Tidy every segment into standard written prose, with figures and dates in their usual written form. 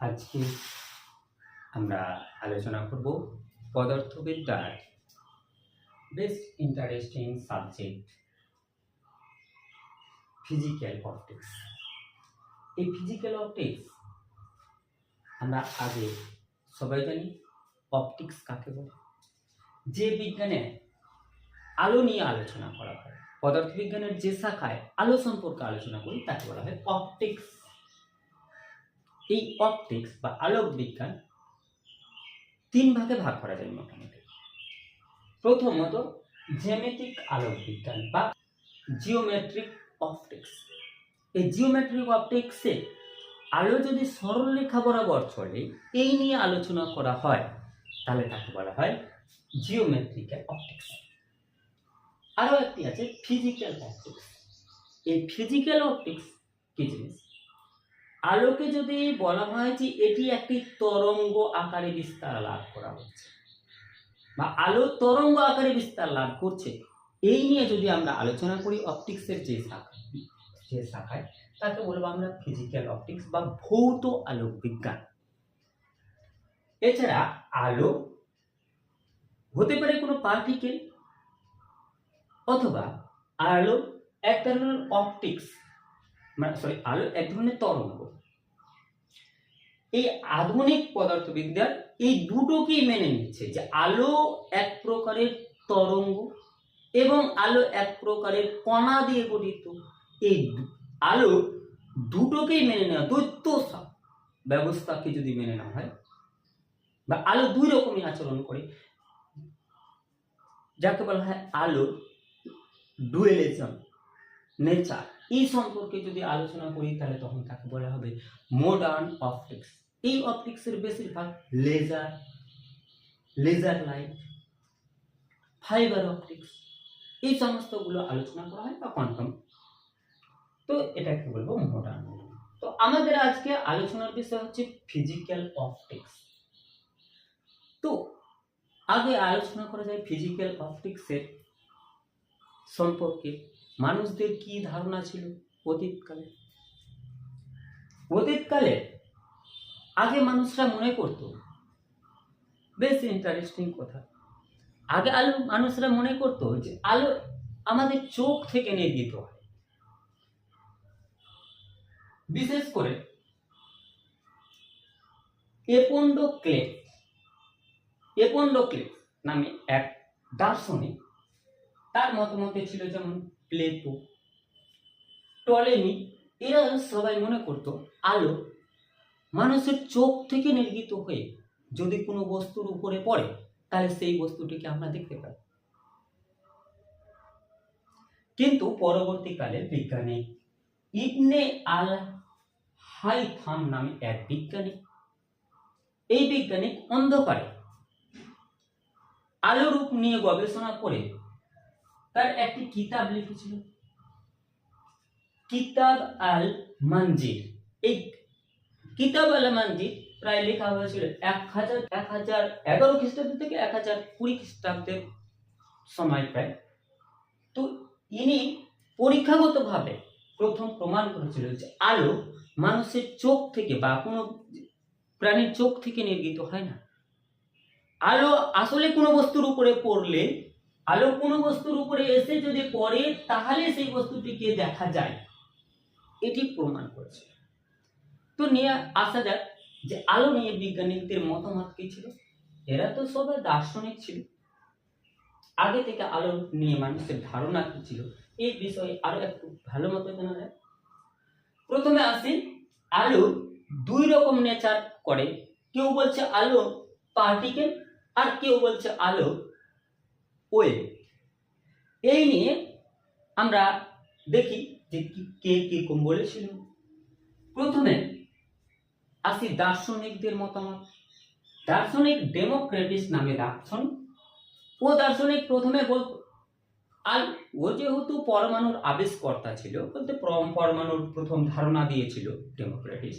আজকে আমরা আলোচনা করব পদার্থবিদ্যার বেশ ইন্টারেস্টিং সাবজেক্ট ফিজিক্যাল অপটিক্স। এই ফিজিক্যাল অপটিক্স আমরা আগে সবাই জানি অপটিক্স কাকে বলে। যে বিজ্ঞানে আলো নিয়ে আলোচনা করা হয়, পদার্থবিজ্ঞানের যে শাখায় আলো সম্পর্কে আলোচনা করি তাকে বলা হয় অপটিক্স। এই অপটিক্স বা আলোক বিজ্ঞান তিন ভাগে ভাগ করা যায় মোটামুটি। প্রথমত জ্যামিতিক আলোক বিজ্ঞান বা জিওমেট্রিক অপটিক্স। এই জিওমেট্রিক অপটিক্সে আলো যদি সরলরেখা বরাবর চলে এই নিয়ে আলোচনা করা হয় তাহলে তাকে বলা হয় জিওমেট্রিক্যাল অপটিক্স। আরও একটি আছে ফিজিক্যাল অপটিক্স। এই ফিজিক্যাল অপটিক্স কি জিনিস? আলোকে যদি বলা হয় যে এটি একটি তরঙ্গ আকারে বিস্তার লাভ করা হচ্ছে বা আলো তরঙ্গ আকারে বিস্তার লাভ করছে, এই নিয়ে যদি আমরা আলোচনা করি অপটিক্সের যে শাখায় তাকে বলবো আমরা ফিজিক্যাল অপটিক্স বা ভৌত আলোক বিজ্ঞান। এছাড়া আলো হতে পারে কোনো পার্টিকেল অথবা আলো এক ধরনের অপটিক্স আলো এক ধরনের তরঙ্গ। এই আধুনিক পদার্থবিদ্যার এই দুটোকেই মেনে নিচ্ছে যে আলো এক প্রকারের তরঙ্গ এবং আলো এক প্রকারের কণা দিয়ে গঠিত। এই আলো দুটোকেই মেনে নেওয়া, দ্বৈত ব্যবস্থাকে যদি মেনে নেওয়া হয় বা আলো দুই রকমই আচরণ করে, যাকে বলা হয় আলো ডুয়েলিজম নেচার, এই সম্পর্কে যদি আলোচনা করি তাহলে তখন তাকে বলা হবে মডার্ন অপটিক্স। এই অপটিক্সের বেশিরভাগ লেজার লাইট, ফাইবার অপটিক্স, এই সমস্তগুলো আলোচনা করা হয় বা কোয়ান্টাম। তো এটাকে বলবো মডার্ন। তো আমাদের আজকে আলোচনার বিষয় হচ্ছে ফিজিক্যাল অপটিক্স। তো আগে আলোচনা করা যায় ফিজিক্যাল অপটিক্সের সম্পর্কে মানুষদের কি ধারণা ছিল অতীতকালে। অতীতকালে আগে মানুষরা মনে করত, বেশ ইন্টারেস্টিং কথা, আগে মানুষরা মনে করত যে আলো আমাদের চোখ থেকে নির্গত হয়। বিশেষ করে এপোন্ডোক্লেস নামে এক দার্শনিক, তার মতামতে ছিল যেমন প্লেটো, টলেমি, এরা সবাই মনে করত আলো মানুষের চোখ থেকে নির্গত হয়ে যদি কোনো বস্তুর উপরে পড়ে তাহলে সেই বস্তুটিকে আমরা দেখতে পাই। কিন্তু পরবর্তীকালে বিজ্ঞানী ইবনে আল হাইথাম নামে এক বিজ্ঞানী, এই বিজ্ঞানী অন্ধকারে আলো রূপ নিয়ে গবেষণা করে তার একটি কিতাব লিখেছিল, কিতাব আল মঞ্জির। এই কিতাব আল মঞ্জির প্রায় লেখা হয়েছিল 1011 খ্রিস্টাব্দ থেকে 1020 খ্রিস্টাব্দের সময় প্রায়। তো ইনি পরীক্ষাগতভাবে প্রথম প্রমাণ করেছিল যে আলো মানুষের চোখ থেকে বা কোনো প্রাণীর চোখ থেকে নির্গত হয় না। আলো আসলে কোনো বস্তুর উপরে পড়লে, আলো কোনো বস্তুর উপরে এসে যদি পড়ে তাহলে সেই বস্তুটিকে দেখা যায়, এটি প্রমাণ করেছে। তো নিয়ে আসা যাক যে আলো নিয়ে বিজ্ঞানীদের মতামত কি ছিল। এরা তো সবাই দার্শনিক ছিল, আগে থেকে আলো নিয়ে মানুষের ধারণা কি ছিল এই বিষয়ে আরো একটু ভালো মতো জানা যায়। প্রথমে আসি, আলো দুই রকম নেচার করে। কেউ বলছে আলো পার্টিকেল আর কেউ বলছে আলো ওয়েভ। এই নিয়ে আমরা দেখি যে কে কিরকম বলেছিল। প্রথমে আসি দার্শনিকদের মতামত। দার্শনিক ডেমোক্রিটাস নামে দার্শনিক, ও দার্শনিক প্রথমে বলতো ও যেহেতু পরমাণুর আবিষ্কর্তা ছিল, বলতে পরমাণুর প্রথম ধারণা দিয়েছিল ডেমোক্রিটাস,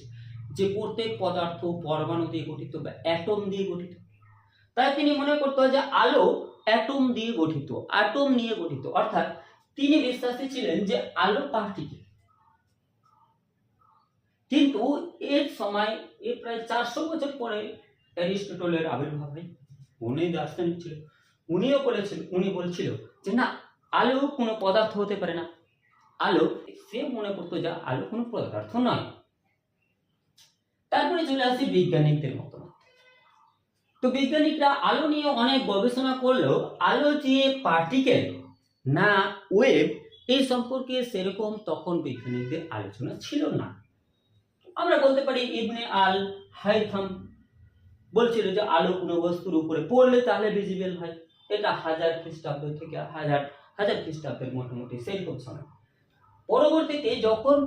যে প্রত্যেক পদার্থ পরমাণু দিয়ে গঠিত বা অ্যাটম দিয়ে গঠিত। তাই তিনি মনে করতো যে আলো অ্যাটম দিয়ে গঠিত, অ্যাটম নিয়ে গঠিত। অর্থাৎ তিনি বিশ্বাসী ছিলেন যে আলো পার্টিকেল। কিন্তু এর সময় প্রায় 400 বছর পরে অ্যারিস্টটলের আবির্ভাব হয়। উনি দার্শনিক ছিল, উনি বলছিল যে না, আলো কোনো পদার্থ হতে পারে না। আলো, সে মনে করতো যে আলো কোনো পদার্থ নয়। তারপরে চলে আসি বিজ্ঞানিকদের মতামত। তো বিজ্ঞানিকরা আলো নিয়ে অনেক গবেষণা করলেও আলো যে পার্টিকেল না ওয়েভ, এই সম্পর্কে সেরকম তখন বিজ্ঞানিকদের আলোচনা ছিল না। আমরা বলতে পারি ইবনে আল হাইথাম বলছিল যে আলো কোনো বস্তুর উপরে পড়লে তাহলে ভিজিবল হয়। এটা 1000 খ্রিস্টাব্দ থেকে হাজার খ্রিস্টাব্দের মোটামুটি সেইরকম সময়। পরবর্তীতে যখন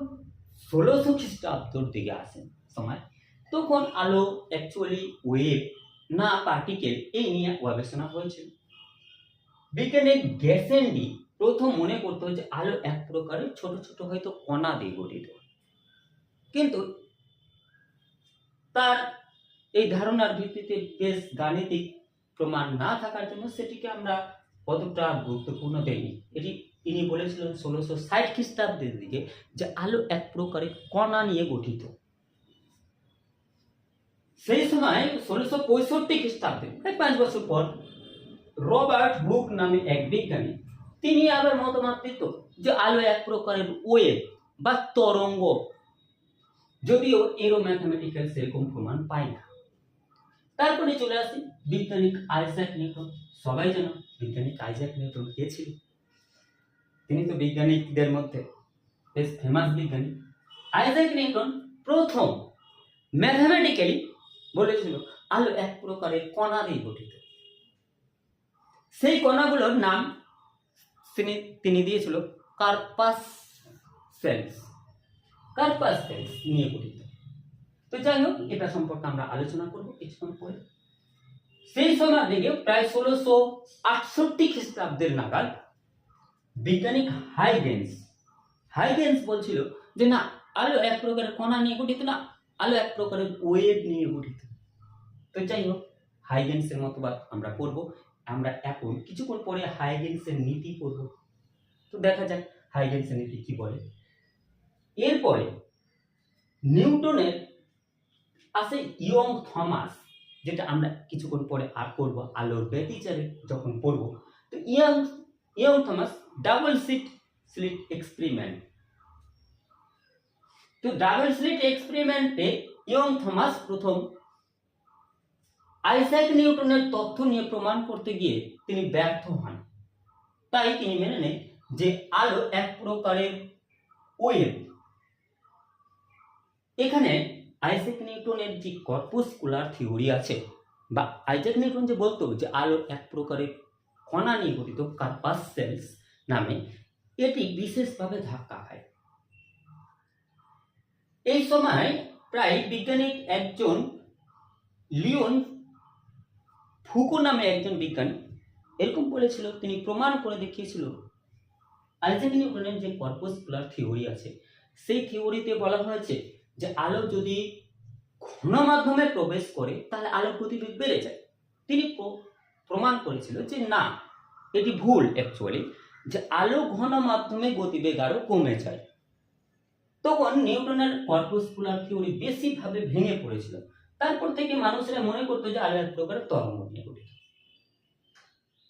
1600 খ্রিস্টাব্দের দিকে আসে সময়, তখন আলো অ্যাকচুয়ালি ওয়েভ না পার্টিকেল, এই নিয়ে গবেষণা হয়েছিল। বিজ্ঞানী গ্যাসেন্ডি প্রথম মনে করতো যে আলো এক প্রকারের ছোট ছোট হয়তো কণা দিয়ে গঠিত, কিন্তু তার এই ধারণার ভিত্তিতে বেশ গাণিতিক প্রমাণ না থাকার জন্য সেটিকে আমরা কতটা গুরুত্বপূর্ণ দেইনি। এটি তিনি বলেছিলেন 1660 খ্রিস্টাব্দের দিকে যে আলো এক প্রকারের কণা নিয়ে গঠিত। সেই সময় 1665 খ্রিস্টাব্দে প্রায় 5 বছর পর রবার্ট হুক নামে এক বিজ্ঞানী, তিনি আবার মতামত দিত যে আলো এক প্রকারের ওয়েভ বা তরঙ্গ, যদিও এরও ম্যাথমেটিক্যাল সেরকম প্রমাণ পাই না। তারপরে চলে আসি বিজ্ঞানিক আইজ্যাক নিউটন। সবাই জানো বিজ্ঞানিক আইজ্যাক নিউটন কে ছিল। তিনি তো বিজ্ঞানীদের মধ্যে বেশ ফেমাস বিজ্ঞানী। আইজ্যাক নিউটন প্রথম ম্যাথমেটিক্যালি বলেছিল আলো এক প্রকারের কণা দিয়ে গঠিত। সেই কণাগুলোর নাম তিনি দিয়েছিল কার্পাসেলস নিয়ে গঠিত। তো যাই হোক, এটা সম্পর্কে আমরা আলোচনা করব কিছুক্ষণ পরে। সেই সময় দিকে প্রায় 1668 খ্রিস্টাব্দের নাগাদ বিজ্ঞানিক হাইগেন্স বলছিল যে না, আলো এক প্রকারের কণা নিয়ে গঠিত না, আলো এক প্রকারের ওয়েভ নিয়ে গঠিত। তো যাই হোক, হাইগেন্সের মতবাদ আমরা পড়ব। আমরা এখন কিছুক্ষণ পরে হাইগেন্সের নীতি পড়ব। তো দেখা যাক হাইগেন্সের নীতি কি বলে। এরপরে নিউটনের আসে ইয়ং থমাস, যেটা আমরা কিছুক্ষণ পরে আর পড়ব আলোর ব্যতিচারে যখন পড়ব। তো young Thomas double slit experiment. তো ডাবল স্লিট এক্সপেরিমেন্টে ইয়ং থমাস প্রথম আইজ্যাক নিউটনের তথ্য নিয়ে প্রমাণ করতে গিয়ে তিনি ব্যর্থ হন। তাই তিনি মেনে নেন যে আলো এক প্রকারের ওয়েভ। এখানে আইজ্যাক নিউটনের যে কর্পুস্কুলার থিওরি আছে, বা আইজ্যাক নিউটন যে বলতো যে আলো এক প্রকারের কণা নিয়ে গঠিত কার্পাসেলস নামে, এটি বিশেষভাবে ধাক্কা খায়। এই সময় প্রায় বিজ্ঞানিক একজন লিওন ফুকো নামে একজন বিজ্ঞানী এরকম বলেছিল, তিনি প্রমাণ করে দেখিয়েছিল আইজ্যাক নিউটনের যে কর্পুস্কুলার থিওরি আছে, সেই থিওরিতে বলা হয়েছে যে আলো যদি ঘন মাধ্যমে প্রবেশ করে তাহলে আলোর গতিবেগ বেড়ে যায়। তিনি প্রমাণ করেছিল যে না, এটি ভুল অ্যাকচুয়ালি, যে আলো ঘন মাধ্যমে গতিবেগ আরো কমে যায়। তখন নিউটনের কর্পুস্কুলার থিওরি বেশিভাবে ভেঙে পড়েছিল। তারপর থেকে মানুষেরা মনে করতো যে আলো এক প্রকারের তরঙ্গ নিয়ে গঠিত।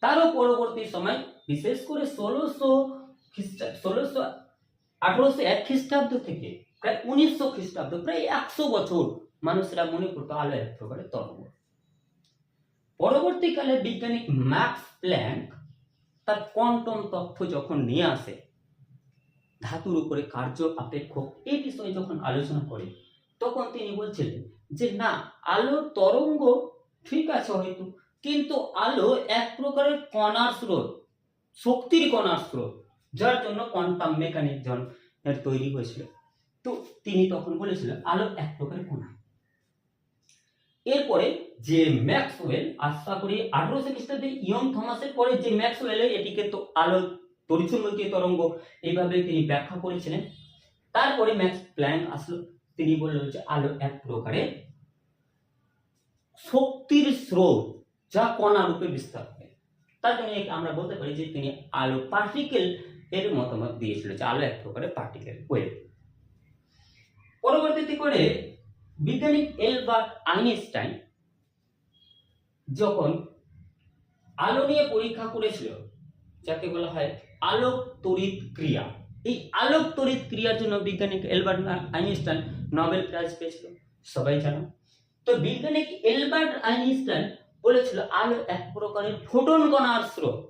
তারও পরবর্তী সময় বিশেষ করে 1801 খ্রিস্টাব্দ থেকে প্রায় 1900 খ্রিস্টাব্দ, প্রায় 100 বছর মানুষেরা মনে করতো আলো এক প্রকারের তরঙ্গ। পরবর্তীকালে বিজ্ঞানী ম্যাক্স প্ল্যাঙ্ক তার কোয়ান্টাম তথ্য যখন নিয়ে আসে, ধাতুর উপরে কার্য আপেক্ষক এই বিষয়ে যখন আলোচনা করে, তখন তিনি বলছিলেন যে না, আলোর তরঙ্গ ঠিক আছে হয়তো, কিন্তু আলো এক প্রকারের কণার স্রোত, শক্তির কণার স্রোত, যার জন্য কোয়ান্টাম মেকানিজম তৈরি হয়েছিল। তো তিনি তখন বলেছিলেন আলো এক প্রকারের কণা। এরপরে যে ম্যাক্সওয়েল, আশা করি 1800 খ্রিস্টাব্দে ইয়ং থমাসের পরে যে ম্যাক্সওয়েল, এটিকে তো আলো তড়িৎচুম্বকীয় তরঙ্গ এইভাবে তিনি ব্যাখ্যা করেছিলেন। তারপরে ম্যাক্স প্ল্যাঙ্ক আসলো, তিনি বললেন যে আলো এক প্রকারের শক্তির স্রোত যা কণা রূপে বিস্তার হয়। তার জন্য আমরা বলতে পারি যে তিনি আলো পার্টিকেল এর মতামত দিয়েছিল যে আলো এক প্রকারের পার্টিকেল ওয়েভ। পরবর্তীতে এরপরে বিজ্ঞানী এলবার্ট আইনস্টাইন যখন আলো নিয়ে পরীক্ষা করেছিল, যাকে বলা হয় আলোক তড়িৎ ক্রিয়া, এই আলোক তড়িৎ ক্রিয়ার জন্য বিজ্ঞানী এলবার্ট আইনস্টাইন নোবেল প্রাইজ পেয়েছিল, সবাই জানো। তো বিজ্ঞানী এলবার্ট আইনস্টাইন বলেছিল আলো এক প্রকারের ফোটন কণার স্রোত।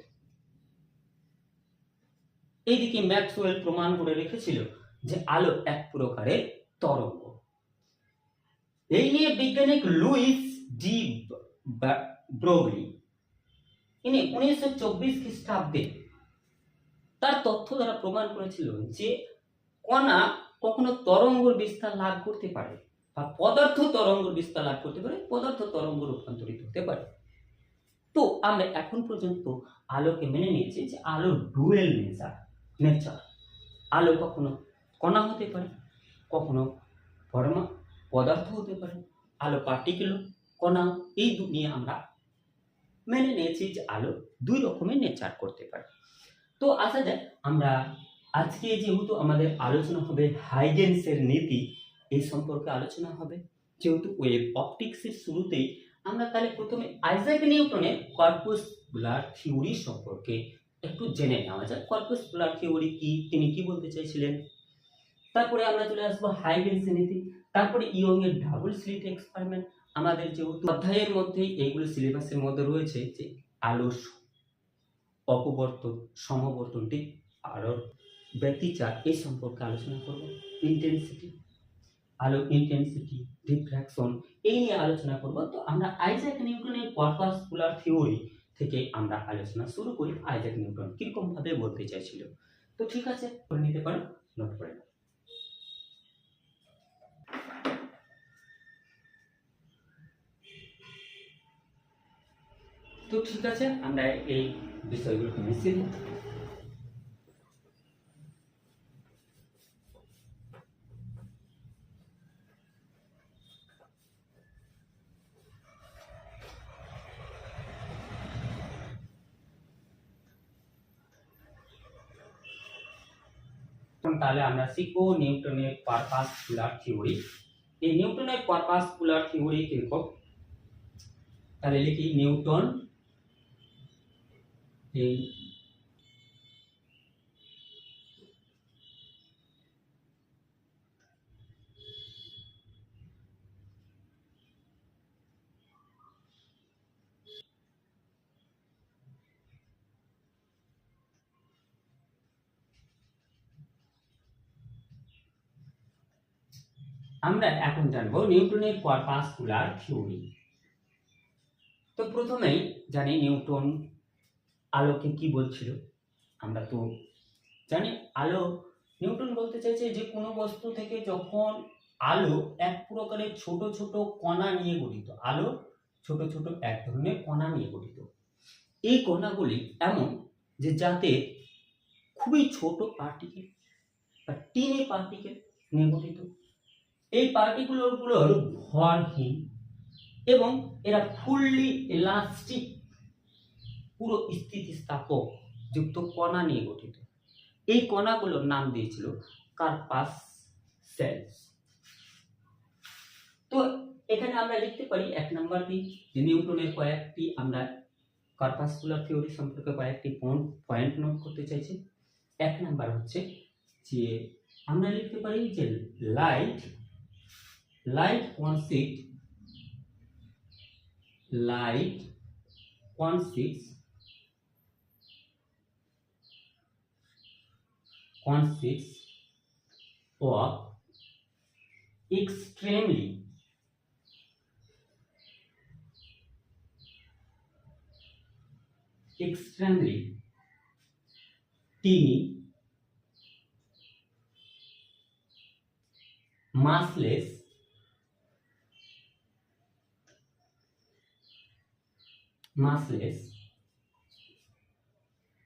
এইদিকে ম্যাক্সওয়েল প্রমাণ করে রেখেছিল যে আলো এক প্রকারের তরঙ্গ। এই নিয়ে বিজ্ঞানী লুইস ডি ব্রোগলি ইনি 1924 খ্রিস্টাব্দে তার তথ্য দ্বারা প্রমাণ করেছিল যে কণা কখনো তরঙ্গের বিস্তার লাভ করতে পারে বা পদার্থ তরঙ্গের বিস্তার লাভ করতে পারে, পদার্থ তরঙ্গ রূপান্তরিত হতে পারে। তো আমরা এখন পর্যন্ত আলোকে মেনে নিয়েছি যে আলো ডুয়েল নেচার। আলো কখনো কণা হতে পারে, কখনো পদার্থ হতে পারে, আলো পার্টিকেল, কণা, এই নিয়ে আমরা মেনে নিয়েছি যে আলো দুই রকমের নেচার করতে পারে। তো আসা যায়, আমরা আজকে যেহেতু আমাদের আলোচনা হবে হাইগেন্সের নীতি, এই সম্পর্কে আলোচনা হবে। যেহেতু ওয়েভ অপটিক্সের শুরুতেই আমরা তাহলে প্রথমে আইজ্যাক নিউটনের কর্পাসকুলার থিওরি সম্পর্কে একটু জেনে নেওয়া যায়। কর্পাসকুলার থিওরি কি, তিনি কি বলতে চাইছিলেন। তারপরে আমরা চলে আসবো হাইগেন্সের নীতি, তারপরে ইয়ং এর ডাবল স্লিট এক্সপেরিমেন্ট। আমাদের যেহেতু অধ্যায়ের মধ্যেই এইগুলো সিলেবাসের মধ্যে রয়েছে যে আলোর অপবর্তন, সমবর্তনটি, আলোর ব্যতিচার, এই সম্পর্কে আলোচনা করব। ইন্টেন্সিটি, আলো ইন্টেন্সিটি, ডিফ্র্যাকশন, এই নিয়ে আলোচনা করব। তো আমরা আইজ্যাক নিউটনের কর্পাসকুলার থিওরি থেকে আমরা আলোচনা শুরু করি। আইজ্যাক নিউটন কিরকম ভাবে বলতে চাইছিল। তো ঠিক আছে, করে নিতে পারো, নোট করে নাও। তো ঠিক আছে, আমরা এই বিষয়গুলো মিশিয়ে নিই। তাহলে আমরা শিখবো নিউটনের কর্পাসকুলার থিওরি। এই নিউটনের কর্পাসকুলার থিওরি কিরকম, তাহলে লিখি নিউটন এই আমরা এখন জানবো নিউটনের কর্পাসকুলার থিওরি। তো প্রথমেই জানি নিউটন আলোকে কি বলছিল। আমরা তো জানি আলো, নিউটন বলতে চাইছে যে কোনো বস্তু থেকে যখন আলো এক প্রকারের ছোট ছোট কণা নিয়ে গঠিত, আলো ছোট ছোট এক ধরনের কণা নিয়ে গঠিত। এই কণাগুলি এমন যে যাতে খুবই ছোট পার্টিকেল বা টিনি পার্টিকেল নিয়ে গঠিত। এই পার্টিকুলারগুলোর ভরহীন এবং এরা ফুললি ইলাস্টিক, পুরো স্থিতিস্থাপক যুক্ত কণা নিয়ে গঠিত। এই কণাগুলোর নাম দিয়েছিল কর্পাসেলস। তো এখানে আমরা লিখতে পারি এক নাম্বার দিই যে নিউটনের কয়েকটি, আমরা কর্পাসকুলার থিওরি সম্পর্কে কয়েকটি পয়েন্ট নোট করতে চাইছি। এক নাম্বার হচ্ছে যে আমরা লিখতে পারি যে light consists of extremely teeny, massless,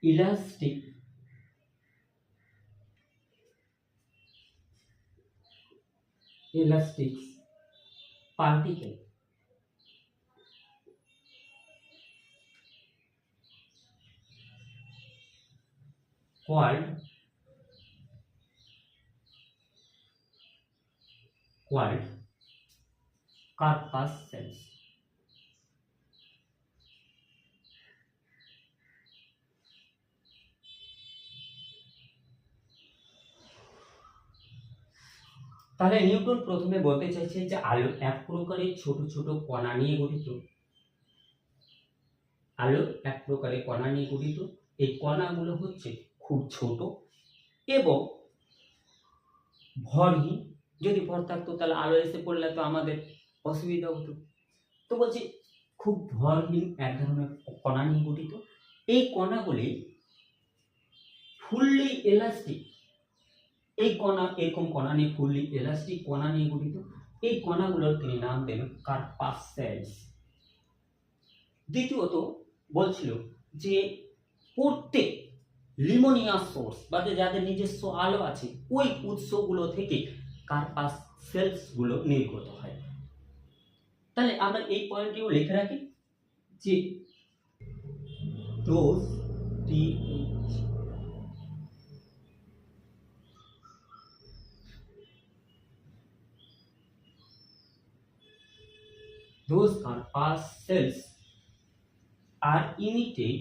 elastic, particle called called corpus cells. তাহলে নিউটন প্রথমে বলতে চাইছে যে আলো এক প্রকারের ছোট ছোট কণা নিয়ে গঠিত। আলো এক প্রকারের কণা নিয়ে গঠিত। এই কণাগুলো হচ্ছে খুব ছোট এবং ভরহীন। যদি ভর থাকতো তাহলে আলো এসে পড়লে তো আমাদের অসুবিধা হতো। তো বলছি খুব ভরহীন এক ধরনের কণা নিয়ে গঠিত। এই কণাগুলি ফুললি ইলাস্টিক। এই কণা এরকম কণা নিয়ে ফুললি ইলাস্টিক কণা নিয়ে গঠিত। এই কণাগুলোর তিনি নাম দেন কর্পাসেলস। দ্বিতীয়ত বলছিল যে প্রত্যেক লিমোনিয়াস সোর্স বা যাদের নিজস্ব আলো আছে ওই উৎসগুলো থেকে কর্পাসেলস গুলো নির্গত হয়। তাহলে আমরা এই পয়েন্টটিও লিখে রাখি যে those corpuscles are emitted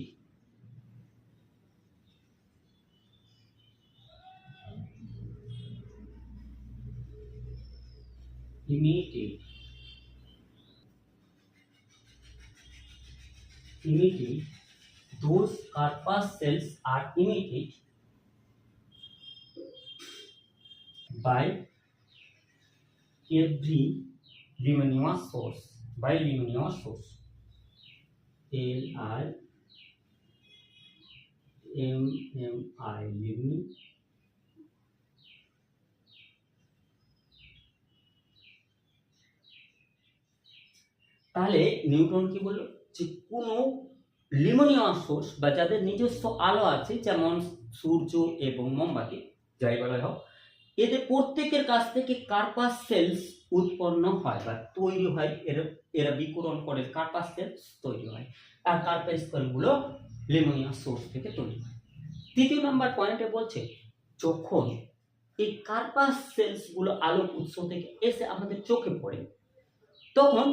those corpuscles are emitted by every luminous source. By luminous source, LIMI, luminous. তাহলে নিউটন কি বলল যে কোনো লিমোনিয়াস সোর্স বা যাদের নিজস্ব আলো আছে যেমন সূর্য এবং মোমবাতি যাই বলা হোক, এদের প্রত্যেকের কাছ থেকে কর্পাসেলস উৎপন্ন হয় বা তৈরি হয়। এরা বিকিরণ করে কর্পাসেলস তৈরি হয়। আর কর্পাসেলগুলো লিমোনিয়াস সোর্স থেকে তৈরি হয়। তৃতীয় নাম্বার পয়েন্টে বলছে যখন এই কর্পাসেলসগুলো আলোক উৎস থেকে এসে আমাদের চোখে পড়ে তখন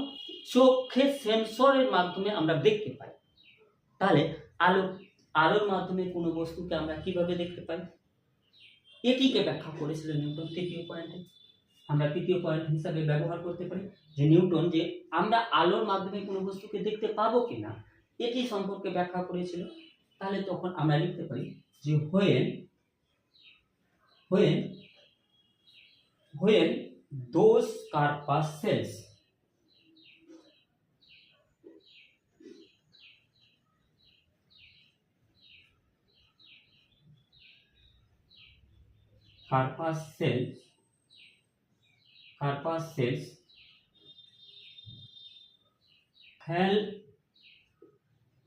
চোখের সেন্সরের মাধ্যমে আমরা দেখতে পাই। তাহলে আলোর মাধ্যমে কোনো বস্তুকে আমরা কিভাবে দেখতে পাই এটিকে ব্যাখ্যা করেছিলেন নিউটন তৃতীয় পয়েন্টে। আমরা তৃতীয় পয়েন্ট হিসাবে ব্যবহার করতে পারি যে নিউটন যে আমরা আলোর মাধ্যমে কোনো বস্তুকে দেখতে পাবো কিনা এটি সম্পর্কে ব্যাখ্যা করেছিল। তাহলে তখন আমরা লিখতে পারি যে when those corpuscles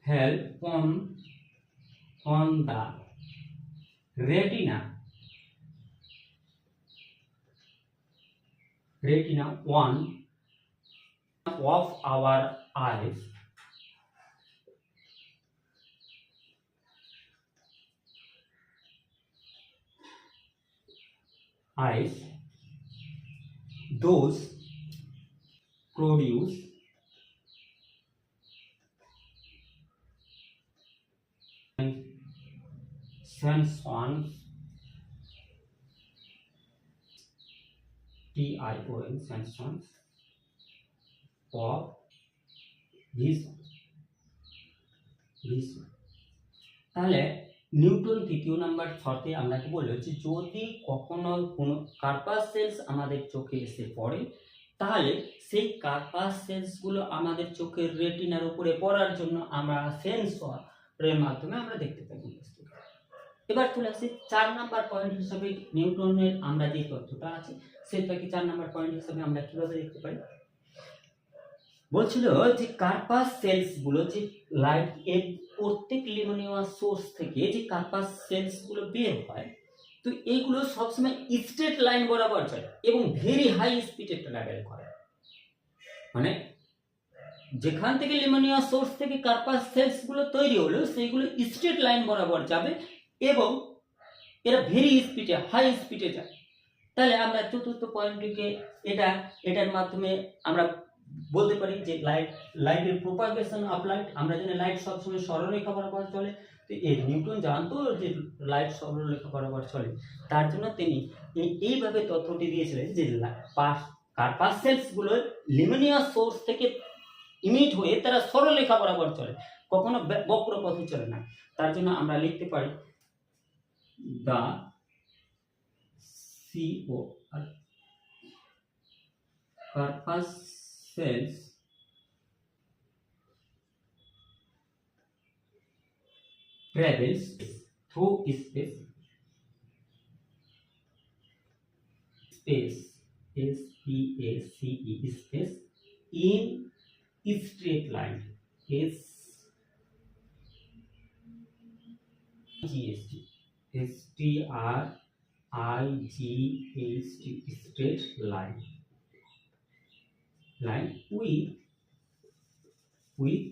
fell on the retina one of our eyes, those produce sensons, sensons of vision. তাহলে নিউটন তৃতীয় নাম্বার শর্তে আমরা কি বললো যে যদি কখনো কোনো কর্পাসেলস আমাদের চোখে এসে পড়ে তাহলে সেই কর্পাসেলসগুলো আমাদের চোখের রেটিনার উপরে পড়ার জন্য আমরা সেন্সরের মাধ্যমে আমরা দেখতে পাই বস্তু। এবার চলে আসি 4 নাম্বার পয়েন্ট হিসেবে নিউটনের আমরা যে তথ্যটা আছে সেটাকে 4 নাম্বার পয়েন্ট হিসেবে আমরা কিভাবে দেখতে পাই। বলছিল যে কর্পাসেলস গুলো যে লাইট এর প্রত্যেক লিমোনিয়াস সোর্স থেকে যে কর্পাসেলস গুলো বের হয় তো এইগুলো সবসময় স্ট্রেট লাইন বরাবর চলে এবং ভেরি হাই স্পিডে ট্রাভেল করে। মানে যেখান থেকে লিমোনিয়াস সোর্স থেকে কর্পাসেলস গুলো তৈরি হলো সেইগুলো স্ট্রেট লাইন বরাবর যাবে এবং এরা ভেরি স্পিডে হাই স্পিডে যায়। তাহলে আমরা চতুর্থ পয়েন্টটিকে এটার মাধ্যমে আমরা বলতে পারি যে লাইটের প্রপাগেশন অফ লাইট। আমরা জানি লাইট সবসময় সরলরেখা বরাবর চলে, তো এই নিউটন জানতো যে লাইট সরলরেখা বরাবর চলে, তার জন্য তিনি এইভাবে তথ্যটি দিয়েছিলেন যে কার্পাসেলস গুলো লিমিনিয়াস সোর্স থেকে ইমিট হয়ে তারা সরলরেখা বরাবর চলে, কখনো বক্র পথে চলে না। তার জন্য আমরা লিখতে পারি দা CO corpuscles travels through space SPACE space in straight line straight line with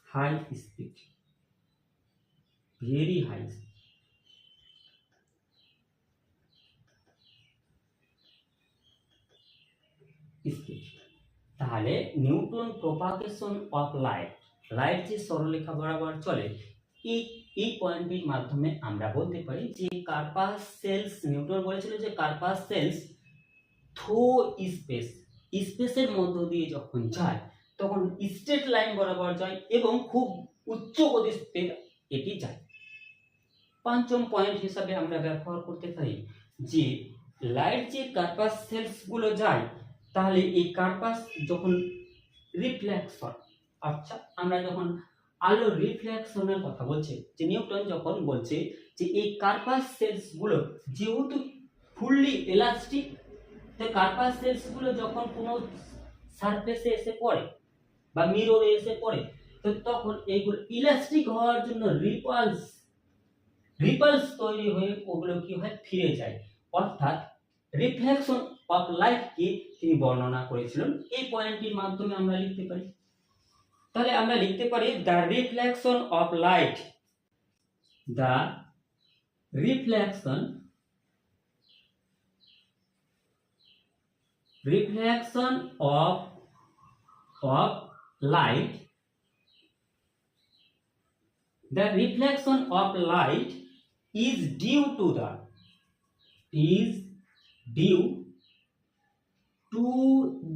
high speed, very high speed. তাহলে নিউটন প্রপাগেশন অফ লাইট যে সরলরেখা বরাবর চলে, এই পয়েন্টের মাধ্যমে আমরা বলতে পারি যে কার্পাসেলস, নিউটন বলেছিল যে কার্পাসেলস থ্রু স্পেসের মধ্য দিয়ে যখন যায় তখন স্ট্রেট লাইন বরাবর যায় এবং খুব উচ্চ গতিতে এটি যায়। পঞ্চম পয়েন্ট হিসাবে আমরা ব্যবহার করতে পারি যে লাইট যে কার্পাসেলস গুলো যায়, তাহলে এই কার্পাস যখন রিফ্লেকশন, আচ্ছা আমরা যখন আলোর রিফ্লেকশনের কথা বলছে, যে নিউটন যখন বলছে যে এই কার্পাসেলস গুলো যেহেতু ফুললি ইলাস্টিক, তো কার্পাসেলস গুলো যখন কোনো সারফেসে এসে পড়ে বা মিররে এসে পড়ে, তো তখন এইগুলো ইলাস্টিক হওয়ার জন্য রিপালস তৈরি হয়ে ওগুলো কি হয়, ফিরে যায়। অর্থাৎ রিফ্লেকশন অফ লাইটকে তিনি বর্ণনা করেছিলেন। এই পয়েন্টটির মাধ্যমে আমরা লিখতে পারি, তাহলে আমরা লিখতে পারি the reflection of light, the reflection of light, the reflection of light is due to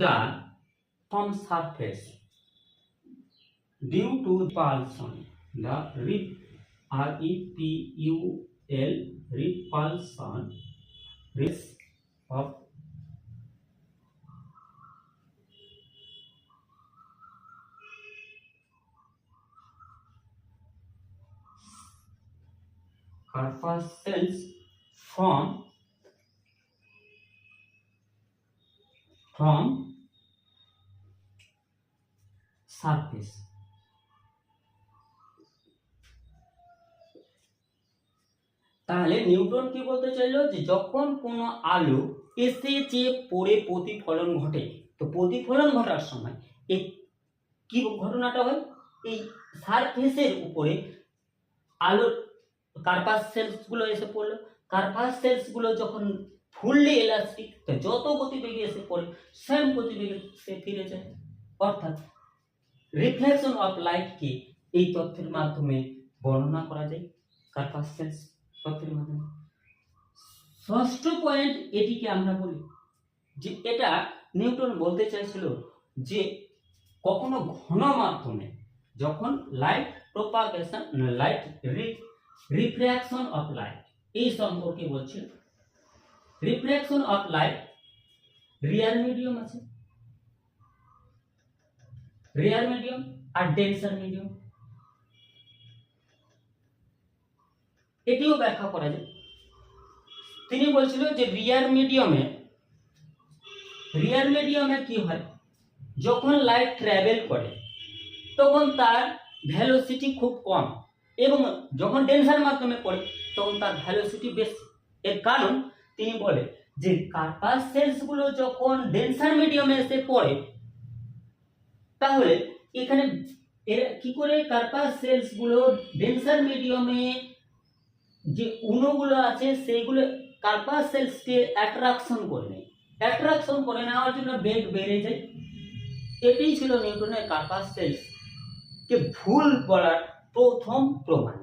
the from surface, due to repulsion, the repulsion of corpuscles from surface। তাহলে নিউটন কি বলতে চাইলো যে যখন কোনো আলো এসে যে পড়ে প্রতিফলন ঘটে, তো প্রতিফলন ঘটার সময় এই কি ঘটনাটা হয়, এই সারফেসের উপরে আলোর কার্পাসেলস গুলো এসে পড়লো, কার্পাসেলস গুলো যখন ফুললি ইলাস্টিক, তো যত গতিবেগে এসে পড়ে সেম গতিবেগে সে ফিরে যায়। অর্থাৎ রিফ্লেকশন অফ লাইট কে এই তথ্যের মাধ্যমে বর্ণনা করা যায়, কার্পাসেলস তথ্যের মাধ্যমে। ষষ্ঠ পয়েন্ট, এটিকে আমরা বলি যে এটা নিউটন বলতে চাইছিল যে কখনো ঘন মাধ্যমে যখন light propagation, light refraction of light, এই সম্পর্কে বলছিল। Refraction of light rear medium আছে, রিয়ার মিডিয়াম আর ডেন্সার মিডিয়াম, এটিও ব্যাখ্যা করা যায়। তিনি বলছিল যে রিয়ার মিডিয়ামে কি হয়, যখন লাইট ট্রাভেল করে তখন তার ভেলোসিটি খুব কম, এবং যখন ডেন্সার মাধ্যমে পড়ে তখন তার ভেলোসিটি বেশি। এর কারণ তিনি বলে যে কার্পাসেলস গুলো যখন ডেন্সার মিডিয়ামে এসে পড়ে, তাহলে এখানে এর কি করে কার্পাসেলস গুলো ডেন্সার মিডিয়ামে যে অণুগুলো আছে সেইগুলো কার্পাসেলসকে অ্যাট্রাকশন করে নেয়। অ্যাট্রাকশন করে নেওয়ার জন্য বেগ বেড়ে যায়। এটাই ছিল নিউটনের কার্পাসেলস কে ভুল বলার প্রথম প্রমাণ,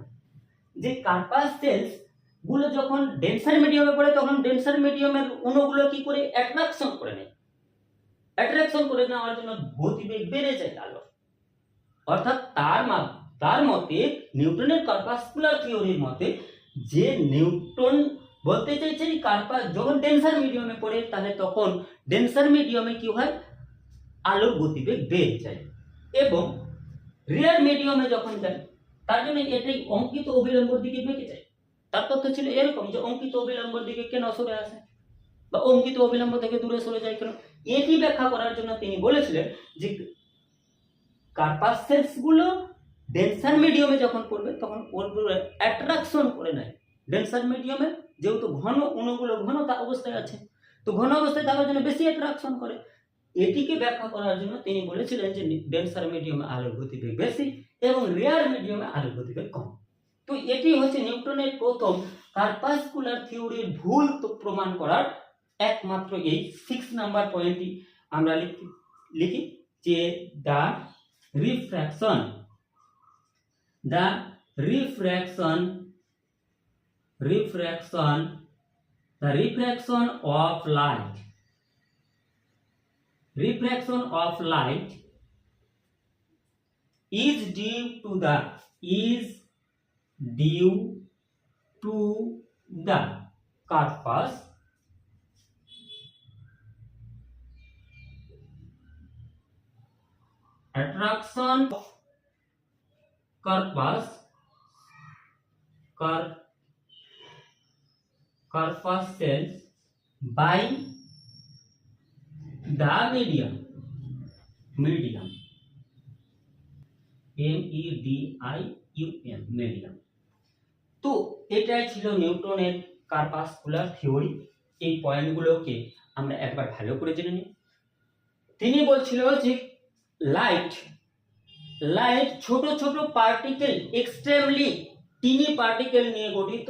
যে কার্পাসেলস গুলো যখন ডেন্সার মিডিয়ামে পড়ে তখন ডেন্সার মিডিয়ামের অণুগুলো কি করে অ্যাট্রাকশন করে নেয়। অ্যাট্রাকশন করে নেওয়ার জন্য গতিবেগ বেড়ে যায় আলো। অর্থাৎ তার মতে, নিউটনের কর্পাসকুলার থিওরির মতে, যে নিউটন বলতে চাইছে কার্পাস যখন ডেন্সার মিডিয়ামে পড়ে তাহলে তখন ডেন্সার মিডিয়ামে কি হয়, আলোর গতিবেগ বেড়ে যায়, এবং রিয়ার মিডিয়ামে যখন যায় তার জন্য এটাই অঙ্কিত অভিলম্বর দিকে বেঁকে যায়। তার তথ্য ছিল এরকম যে অঙ্কিত অভিলম্বর দিকে কেন সরে আসে বা অঙ্কিত অভিলম্ব থেকে দূরে সরে যায় কেন। এটি ব্যাখ্যা করার জন্য তিনি বলেছিলেন যে কার্পাসেলস গুলো ডেন্সার মিডিয়ামে যখন পড়বে তখন ওগুলো অ্যাট্রাকশন করে নেয় ডেন্সার মিডিয়ামে, যেহেতু ঘন অণুগুলো ঘন অবস্থায় আছে, তো ঘন অবস্থায় থাকার জন্য বেশি অ্যাট্রাকশন করে। এটিকে ব্যাখ্যা করার জন্য তিনি বলেছিলেন যে ডেন্সার মিডিয়ামে আলোর গতিবেগ বেশি এবং রিয়ার মিডিয়ামে আলোর গতিবেগ কম। তো এটি হচ্ছে নিউটনের প্রথম কার্পাসকুলার থিওরির ভুল প্রমাণ করার একমাত্র এই 6 নাম্বার পয়েন্টটি আমরা লিখি যে the refraction of light is due to the corpus attraction of corpuscles by the medium medium তো এটাই ছিল নিউটনের কার্পাসকুলার থিওরি। এই পয়েন্টগুলোকে আমরা একবার ভালো করে জেনে নিই। তিনি বলছিল যে লাইট ছোট ছোট পার্টিকেল, এক্সট্রিমলি টিনি পার্টিকেল নিয়ে গঠিত।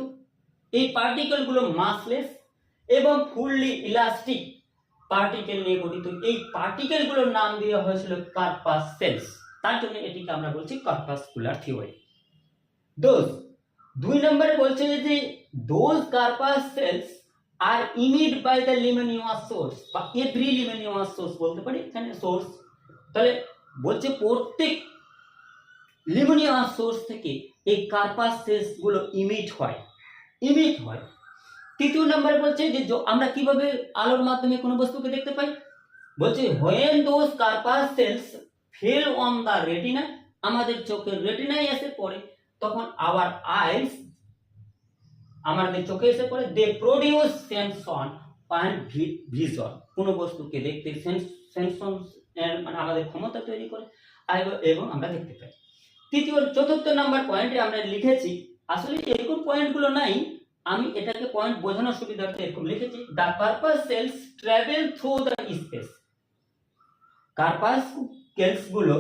এই পার্টিকেলগুলো মাসলেস এবং ফুললি ইলাস্টিক পার্টিকেল নিয়ে গঠিত। এই পার্টিকেলগুলোর নাম দেওয়া হয়েছিল কার্পাসেলস, তার জন্য এটিকে আমরা বলছি কার্পাসকুলার থিওরি। দুই নম্বরে বলছে যে those corpuscles are emit by the luminous source বা এভরি লিমিনিয়াস সোর্স বলতে পারি এখানে সোর্স। তাহলে বলছে প্রত্যেক লিমিনিয়াস সোর্স থেকে এই কার্পাসেলস গুলো ইমিট হয়। তৃতীয় নম্বরে বলছে যে আমরা কিভাবে আলোর মাধ্যমে কোনো বস্তুকে দেখতে পাই, বলছে when those corpuscles fell on the retina, আমাদের চোখের রেটিনায় এসে পড়ে তখন আমাদের চোখে এসে পড়ে they produce sensation and vision, কোনো বস্তুকে দেখতে সেন্সন মানে আমাদের ক্ষমতা তৈরি করে এবং আমরা দেখতে পাই। চতুর্থ নাম্বার পয়েন্টে আমরা লিখেছি, আসলে এরকম পয়েন্টগুলো নাই, আমি এটাকে পয়েন্ট বোঝানোর সুবিধার্থে এরকম লিখেছি, the corpuscles travel through the space। কার্পাসেলস গুলো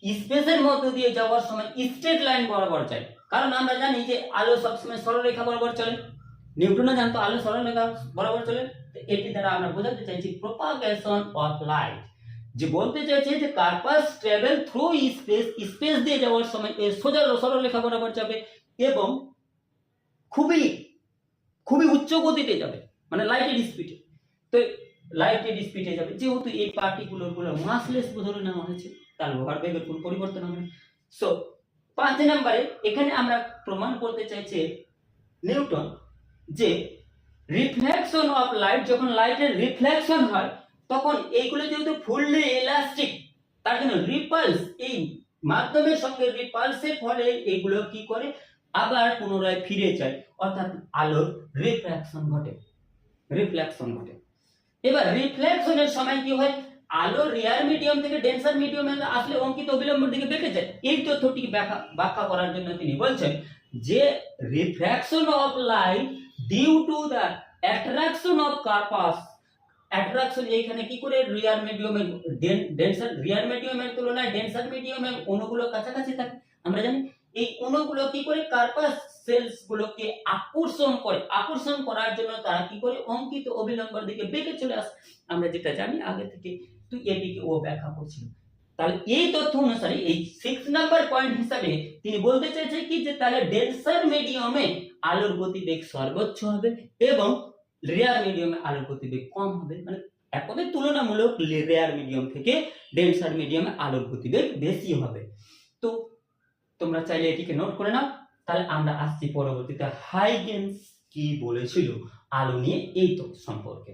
স্পেসের মধ্য দিয়ে যাওয়ার সময় স্ট্রেট লাইন বরাবর যায়, কারণ আমরা জানি যে আলো সবসময় সরলরেখা বরাবর চলে। নিউটনও জানতো আলো সরলরেখা বরাবর চলে। এটি দ্বারা আমরা বোঝাতে চাইছি প্রপাগেশন অফ লাইট, যে বলতে চাইছে যে কার্পাস ট্রাভেল থ্রু স্পেস দিয়ে যাওয়ার সময় সোজা সরলরেখা বরাবর যাবে এবং খুবই উচ্চ গতিতে যাবে, মানে লাইটের স্পিডে। তো লাইটের স্পিডে যাবে যেহেতু এই পার্টিকুলার গুলো মাসলেস ধরে নেওয়া হয়েছে, তার ভরবেগের কোনো পরিবর্তন হবে না। সো 5 নম্বরে এখানে আমরা প্রমাণ করতে চাইছে নিউটন যে রিফ্লেকশন অফ লাইট, যখন লাইটের রিফ্লেকশন হয় তখন এইগুলো যেহেতু ফুললি ইলাস্টিক, তার জন্য রিপালস, এই মাধ্যমের সঙ্গে রিপালসের ফলে এগুলো কি করে আবার পুনরায় ফিরে যায়, অর্থাৎ আলোর রিফ্লেকশন ঘটে। এবার রিফ্লেকশনের সময় কি হয়, আলো রিয়ার মিডিয়াম থেকে ডেন্সার মিডিয়ামে আসলে অঙ্কিত অভিলম্বের দিকে বেঁকে যায়। এই তথ্যটি ব্যাখ্যা করার জন্য তিনি বলছেন যে refraction of light due to the attraction of corpus. Attraction এইখানে কি করে রিয়ার মিডিয়ামের তুলনায় ডেন্সার মিডিয়ামের অণুগুলো কাছাকাছি থাকে। আমরা জানি এই অণুগুলো কি করে কার্পাস সেলস গুলোকে আকর্ষণ করার জন্য তারা কি করে অঙ্কিত অভিলম্বর দিকে বেঁকে চলে আসে। আমরা যেটা জানি আগে থেকে, তো এটিকে ও ব্যাখ্যা করছিল। তাহলে এই তথ্য অনুসারে এই 6 নাম্বার পয়েন্ট হিসাবে তিনি বলতে চাইছে কি যে তাহলে ডেন্সার মিডিয়ামে আলোর গতিবেগ সর্বোচ্চ হবে এবং রেয়ার মিডিয়ামে আলোর গতিবেগ কম হবে। মানে একদম তুলনামূলক রেয়ার মিডিয়াম থেকে ডেন্সার মিডিয়ামে আলোর গতিবেগ বেশি হবে। তো তোমরা চাইলে এটিকে নোট করে নাও। তাহলে আমরা আসছি পরবর্তীতে হাইগেন্স কি বলেছিল আলো নিয়ে এই তথ্য সম্পর্কে।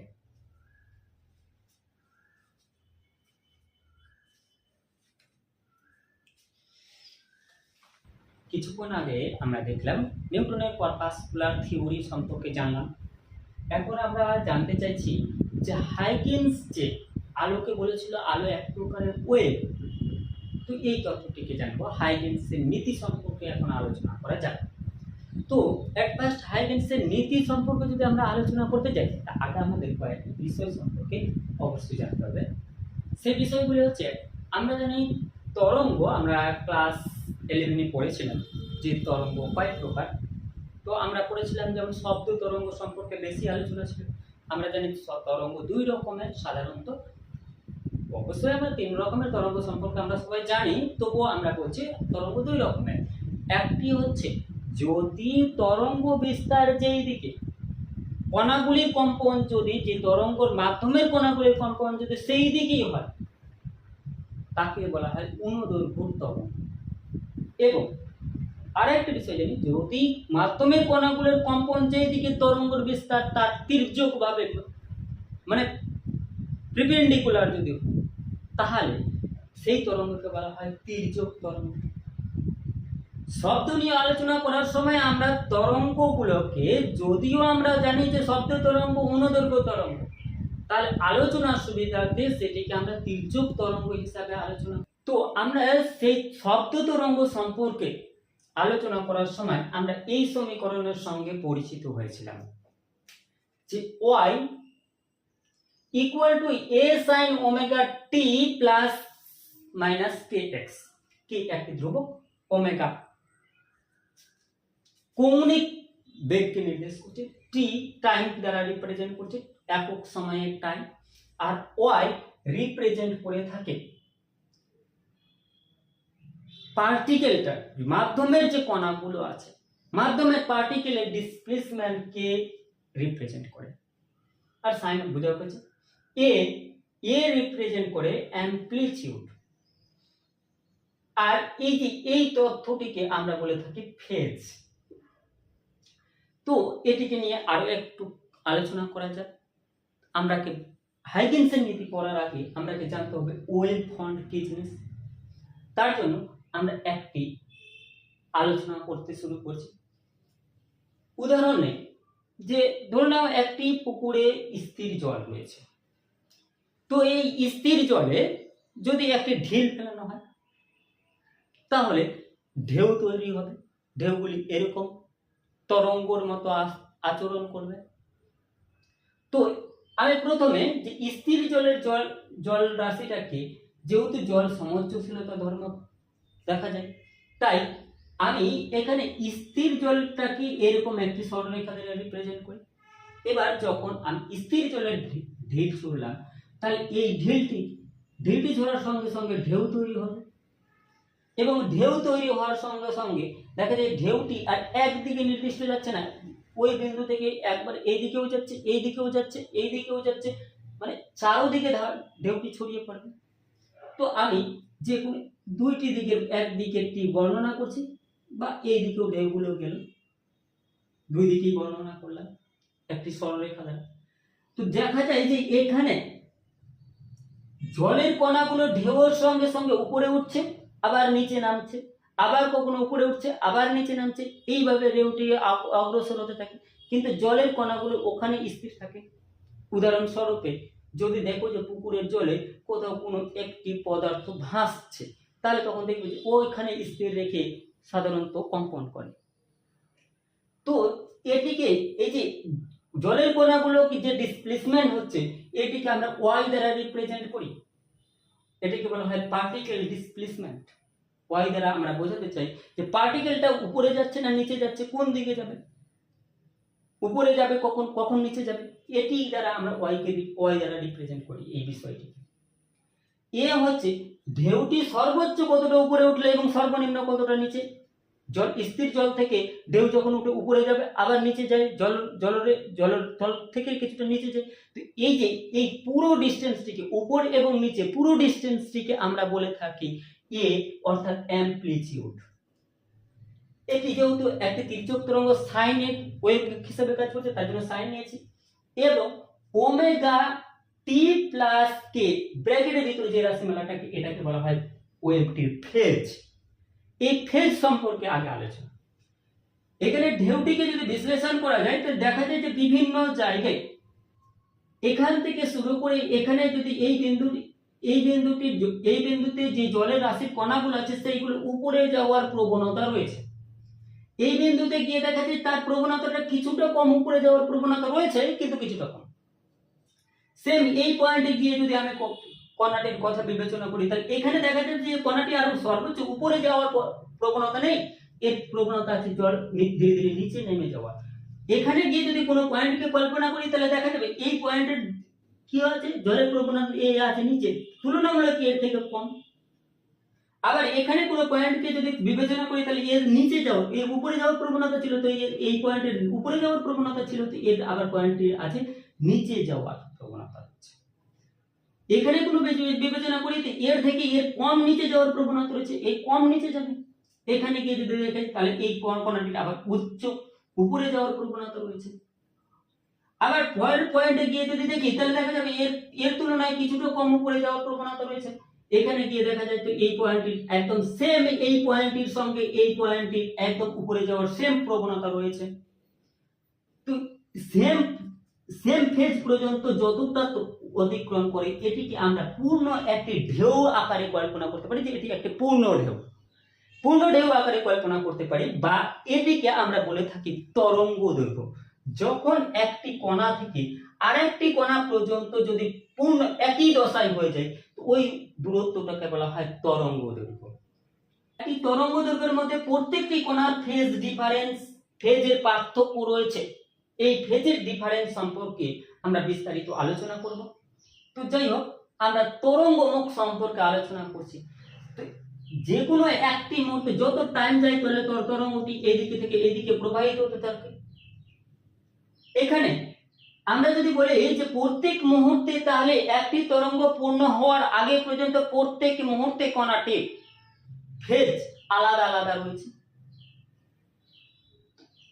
কিছুক্ষণ আগে আমরা দেখলাম নিউটনের কর্পাসকুলার থিওরি সম্পর্কে জানলাম। এখন আমরা জানতে চাইছি যে হাইগেন্স যে আলোকে বলেছিল আলো এক প্রকারের ওয়েভ, তো এই তথ্যটিকে জানবো। হাইগেন্সের নীতি সম্পর্কে এখন আলোচনা করা যাক। তো এট ফার্স্ট হাইগেন্সের নীতি সম্পর্কে যদি আমরা আলোচনা করতে যাই, তা আগে আমাদের কয়েকটি বিষয় সম্পর্কে অবশ্যই জানতে হবে। সেই বিষয়গুলি হচ্ছে, আমরা জানি তরঙ্গ, আমরা ক্লাস 11-এ পড়েছিলাম যে তরঙ্গ কয় প্রকার। তো আমরা পড়েছিলাম যেমন শব্দ তরঙ্গ সম্পর্কে বেশি আলোচনা ছিল। আমরা জানি তরঙ্গ 2 রকমের সাধারণত, অবশ্যই আমরা 3 রকমের তরঙ্গ সম্পর্কে আমরা সবাই জানি, তবুও আমরা বলছি তরঙ্গ 2 রকমের। একটি হচ্ছে যদি তরঙ্গ বিস্তার যেই দিকে, কণাগুলির কম্পন যদি যে তরঙ্গের মাধ্যমের কণাগুলির কম্পন যদি সেই দিকেই হয়, তাকে বলা হয় অনুদৈর্ঘ্য তরঙ্গ। এবং আরেকটি বিষয় জানি, যদি মাধ্যমের কণাগুলির কম্পন যেই দিকে তরঙ্গের বিস্তার তার তির্যক ভাবে মানে প্রিপেন্ডিকুলার যদি, তাহলে সেই তরঙ্গকে বলা হয় তির্যক তরঙ্গ। শব্দ নিয়ে আলোচনা করার সময় আমরা তরঙ্গগুলোকে, যদিও আমরা জানি যে শব্দ তরঙ্গ অনুদৈর্ঘ্য তরঙ্গ, তাহলে আলোচনার সুবিধার্থে সেটিকে আমরা তির্যক তরঙ্গ হিসাবে আলোচনা। তো আমরা সেই শব্দ তরঙ্গ সম্পর্কে আলোচনা করার সময় আমরা এই সমীকরণের সঙ্গে পরিচিত হয়েছিলাম যে y = a sin omega t plus minus kx, কি একটি ধ্রুবক, ওমেগা কৌণিক বেগকে নির্দেশ করছে, t টাইম দ্বারা রিপ্রেজেন্ট করছে, একক সময়ের টাইম, আর y রিপ্রেজেন্ট করে থাকে পার্টিকেলটা, মাধ্যমের যে কণাগুলো আছে, মাধ্যমের পার্টিকেলের ডিসপ্লেসমেন্টকে রিপ্রেজেন্ট করে। আর সাইন বুঝা গেছে, এ রিপ্রেজেন্ট করে অ্যামপ্লিটিউড। আর এই তথ্যটিকে আমরা বলে থাকি ফেজ। তো এটিকে নিয়ে আরো একটু আলোচনা করা যাক। আমরাকে হাইগেন্সের নীতি পড়ার আগে আমরাকে জানতে হবে ওয়েভ ফ্রন্ট কি জিনিস। তার জন্য আমরা একটি আলোচনা করতে শুরু করছি। উদাহরণে যে ধরে নাও একটি পুকুরে স্থির জল রয়েছে। তো এই স্থির জলে যদি একটি ঢিল ফেলানো হয়, তাহলে ঢেউ তৈরি হবে। ঢেউগুলি এরকম তরঙ্গর মতো আচরণ করবে। তো আমি প্রথমে যে স্থির জলের জল রাশিটাকে, যেহেতু জল সমুজ্জ্বলতা ধর্ম দেখা যায়, তাই আমি এখানে স্থির জলটাকে এরকম একটি সরলরেখা দ্বারা রিপ্রেজেন্ট করি। এবার যখন আমি স্থির জলের ঢিল ছুড়লাম, তাহলে এই ঢিলটি ছোড়ার সঙ্গে সঙ্গে ঢেউ তৈরি হবে, এবং ঢেউ তৈরি হওয়ার সঙ্গে সঙ্গে দেখা যায় ঢেউটি আর একদিকে নির্দিষ্ট যাচ্ছে না, ওই বিন্দু থেকে একবার এই দিকেও যাচ্ছে, এই দিকেও যাচ্ছে, এই দিকেও যাচ্ছে, মানে চারদিকে ঢেউটি ছড়িয়ে পড়বে। তো আমি যে কোনো দুইটি দিকের একদিকেরটি বর্ণনা করছি, বা এই দিকেও ঢেউগুলো গেল, দুই দিকেই বর্ণনা করলাম একটি সরলরেখা দ্বারা। তো দেখা যায় যে এখানে জলের কণাগুলো ঢেউয়ের সঙ্গে সঙ্গে উপরে উঠছে, আবার নিচে নামছে, আবার কখনো উপরে উঠছে, আবার নিচে নামছে, এইভাবে ঢেউটি অগ্রসর হতে থাকে, কিন্তু জলের কণাগুলো ওখানে স্থির থাকে। উদাহরণস্বরূপে যদি দেখো যে পুকুরের জলে কোথাও কোনো একটি পদার্থ ভাসছে, তাহলে তখন দেখবে যে ওইখানে স্থির রেখে সাধারণত কম্পন করে। তো এটিকে, এই যে জলের কণাগুলো যে ডিসপ্লেসমেন্ট হচ্ছে, এটিকে আমরা ওয়াই দ্বারা রিপ্রেজেন্ট করি। এটিকে বলা হয় পার্টিকেল ডিসপ্লেসমেন্ট, ওয়াই দ্বারা আমরা বোঝাতে চাই যে পার্টিকেলটা উপরে যাচ্ছে না নিচে যাচ্ছে, কোন দিকে যাবে, উপরে যাবে কখন, কখন নিচে যাবে, এটি দ্বারা আমরা ওয়াই দ্বারা রিপ্রেজেন্ট করি এই বিষয়টি। এ হচ্ছে ঢেউটি সর্বোচ্চ কতটা উপরে উঠলে এবং সর্বনিম্ন কতটা নিচে। জল স্থির জল থেকে ঢেউ যখন উঠে উপরে যাবে আবার নিচে যায়, জলের তল থেকে কিছুটা নিচে যায়। তো এই যে এই পুরো ডিস্টেন্সটিকে, উপর এবং নিচে পুরো ডিস্টেন্সটিকে আমরা বলে থাকি এ, অর্থাৎ অ্যামপ্লিটিউড। এটি যেহেতু একটি তির্যক তরঙ্গ সাইন ওয়েভ হিসেবে কাজ করছে তার জন্য সাইন নিয়েছি, এবং ওমেগা টি প্লাস কে ব্র্যাকেটের ভিতরে যে রাশিমালাটাকে, এটাকে বলা হয় ওয়েভটির ফেজ। এই ফেজ সম্পর্কে আগে আলোচনা। এখানে ঢেউটিকে যদি বিশ্লেষণ করা যায় তো দেখা যায় যে বিভিন্ন জায়গায় এখান থেকে শুরু করে এখানে যদি এই বিন্দুতে যে জলের রাশির কণাগুলো আছে সেইগুলো উপরে যাওয়ার প্রবণতা রয়েছে। এই বিন্দুতে গিয়ে দেখা যায় তার প্রবণতাটা কিছুটা কম, উপরে যাওয়ার প্রবণতা রয়েছে কিন্তু কিছুটা কম। সেম এই পয়েন্টে গিয়ে যদি আমি কণাটির কথা বিবেচনা করি তাহলে এখানে দেখা যায় যে কণাটি আরো সর্বোচ্চ উপরে যাওয়ার প্রবণতা নেই, এর প্রবণতা আছে জল ধীরে ধীরে নিচে নেমে যাওয়া। এখানে গিয়ে যদি কোনো পয়েন্টকে কল্পনা করি তাহলে দেখা যাবে এই পয়েন্টের কি আছে, জলের প্রবণতা এ আছে নিচে, তুলনামূলক এর থেকে কম। আবার এখানে কোনো পয়েন্টকে যদি বিবেচনা করি তাহলে এর নিচে যাও, এর উপরে যাওয়ার প্রবণতা ছিল, তো এই পয়েন্টের উপরে যাওয়ার প্রবণতা ছিল, তো এর আবার পয়েন্টটি আছে নিচে যাওয়ার প্রবণতা আছে। এখানে কোনো বিবেচনা করি তো এর থেকে এর কম নিচে যাওয়ার প্রবণতা রয়েছে, এই কম নিচে যাবে। এখানে গিয়ে যদি দেখেন তাহলে এই কণাটি আবার উচ্চ উপরে যাওয়ার প্রবণতা রয়েছে। আবার পয়েন্টে গিয়ে যদি দেখি তাহলে দেখা যাবে এর তুলনায় কিছুটা কম উপরে যাওয়ার প্রবণতা রয়েছে। এখানে গিয়ে দেখা যায় তো এই পয়েন্টটির একদম সেম, এই পয়েন্টটির সঙ্গে এই পয়েন্টটির একদম উপরে যাওয়ার সেম প্রবণতা রয়েছে। তো সেম ফেজ পর্যন্ত যতটা অতিক্রম করে এটিকে আমরা পূর্ণ একটি ঢেউ আকারে কল্পনা করতে পারি, যে এটি একটি পূর্ণ ঢেউ আকারে কল্পনা করতে পারি, বা এটিকে আমরা বলে থাকি তরঙ্গ দৈর্ঘ্য। যখন একটি কণা থেকে আরেকটি কণা পর্যন্ত যদি পূর্ণ একই দশায় হয়ে যায় তো ওই দূরত্বটাকে বলা হয় তরঙ্গ দৈর্ঘ্য। এই তরঙ্গ দৈর্ঘ্যের মধ্যে প্রত্যেকটি কণার ফেজের পার্থক্য রয়েছে। এই ফেজের ডিফারেন্স সম্পর্কে আমরা বিস্তারিত আলোচনা করব। তো যাই হোক, আমরা তরঙ্গ মুখ সম্পর্কে আলোচনা করছি। তো যে কোনো একটি মুহূর্তে যত টাইম যায় তাহলে তরঙ্গটি এদিকে থেকে এদিকে প্রবাহিত হতে থাকে। এখানে আমরা যদি বলি যে প্রত্যেক মুহূর্তে, তাহলে একটি তরঙ্গ পূর্ণ হওয়ার আগে পর্যন্ত প্রত্যেক মুহূর্তে কণাটি ফেজ আলাদা আলাদা রয়েছে।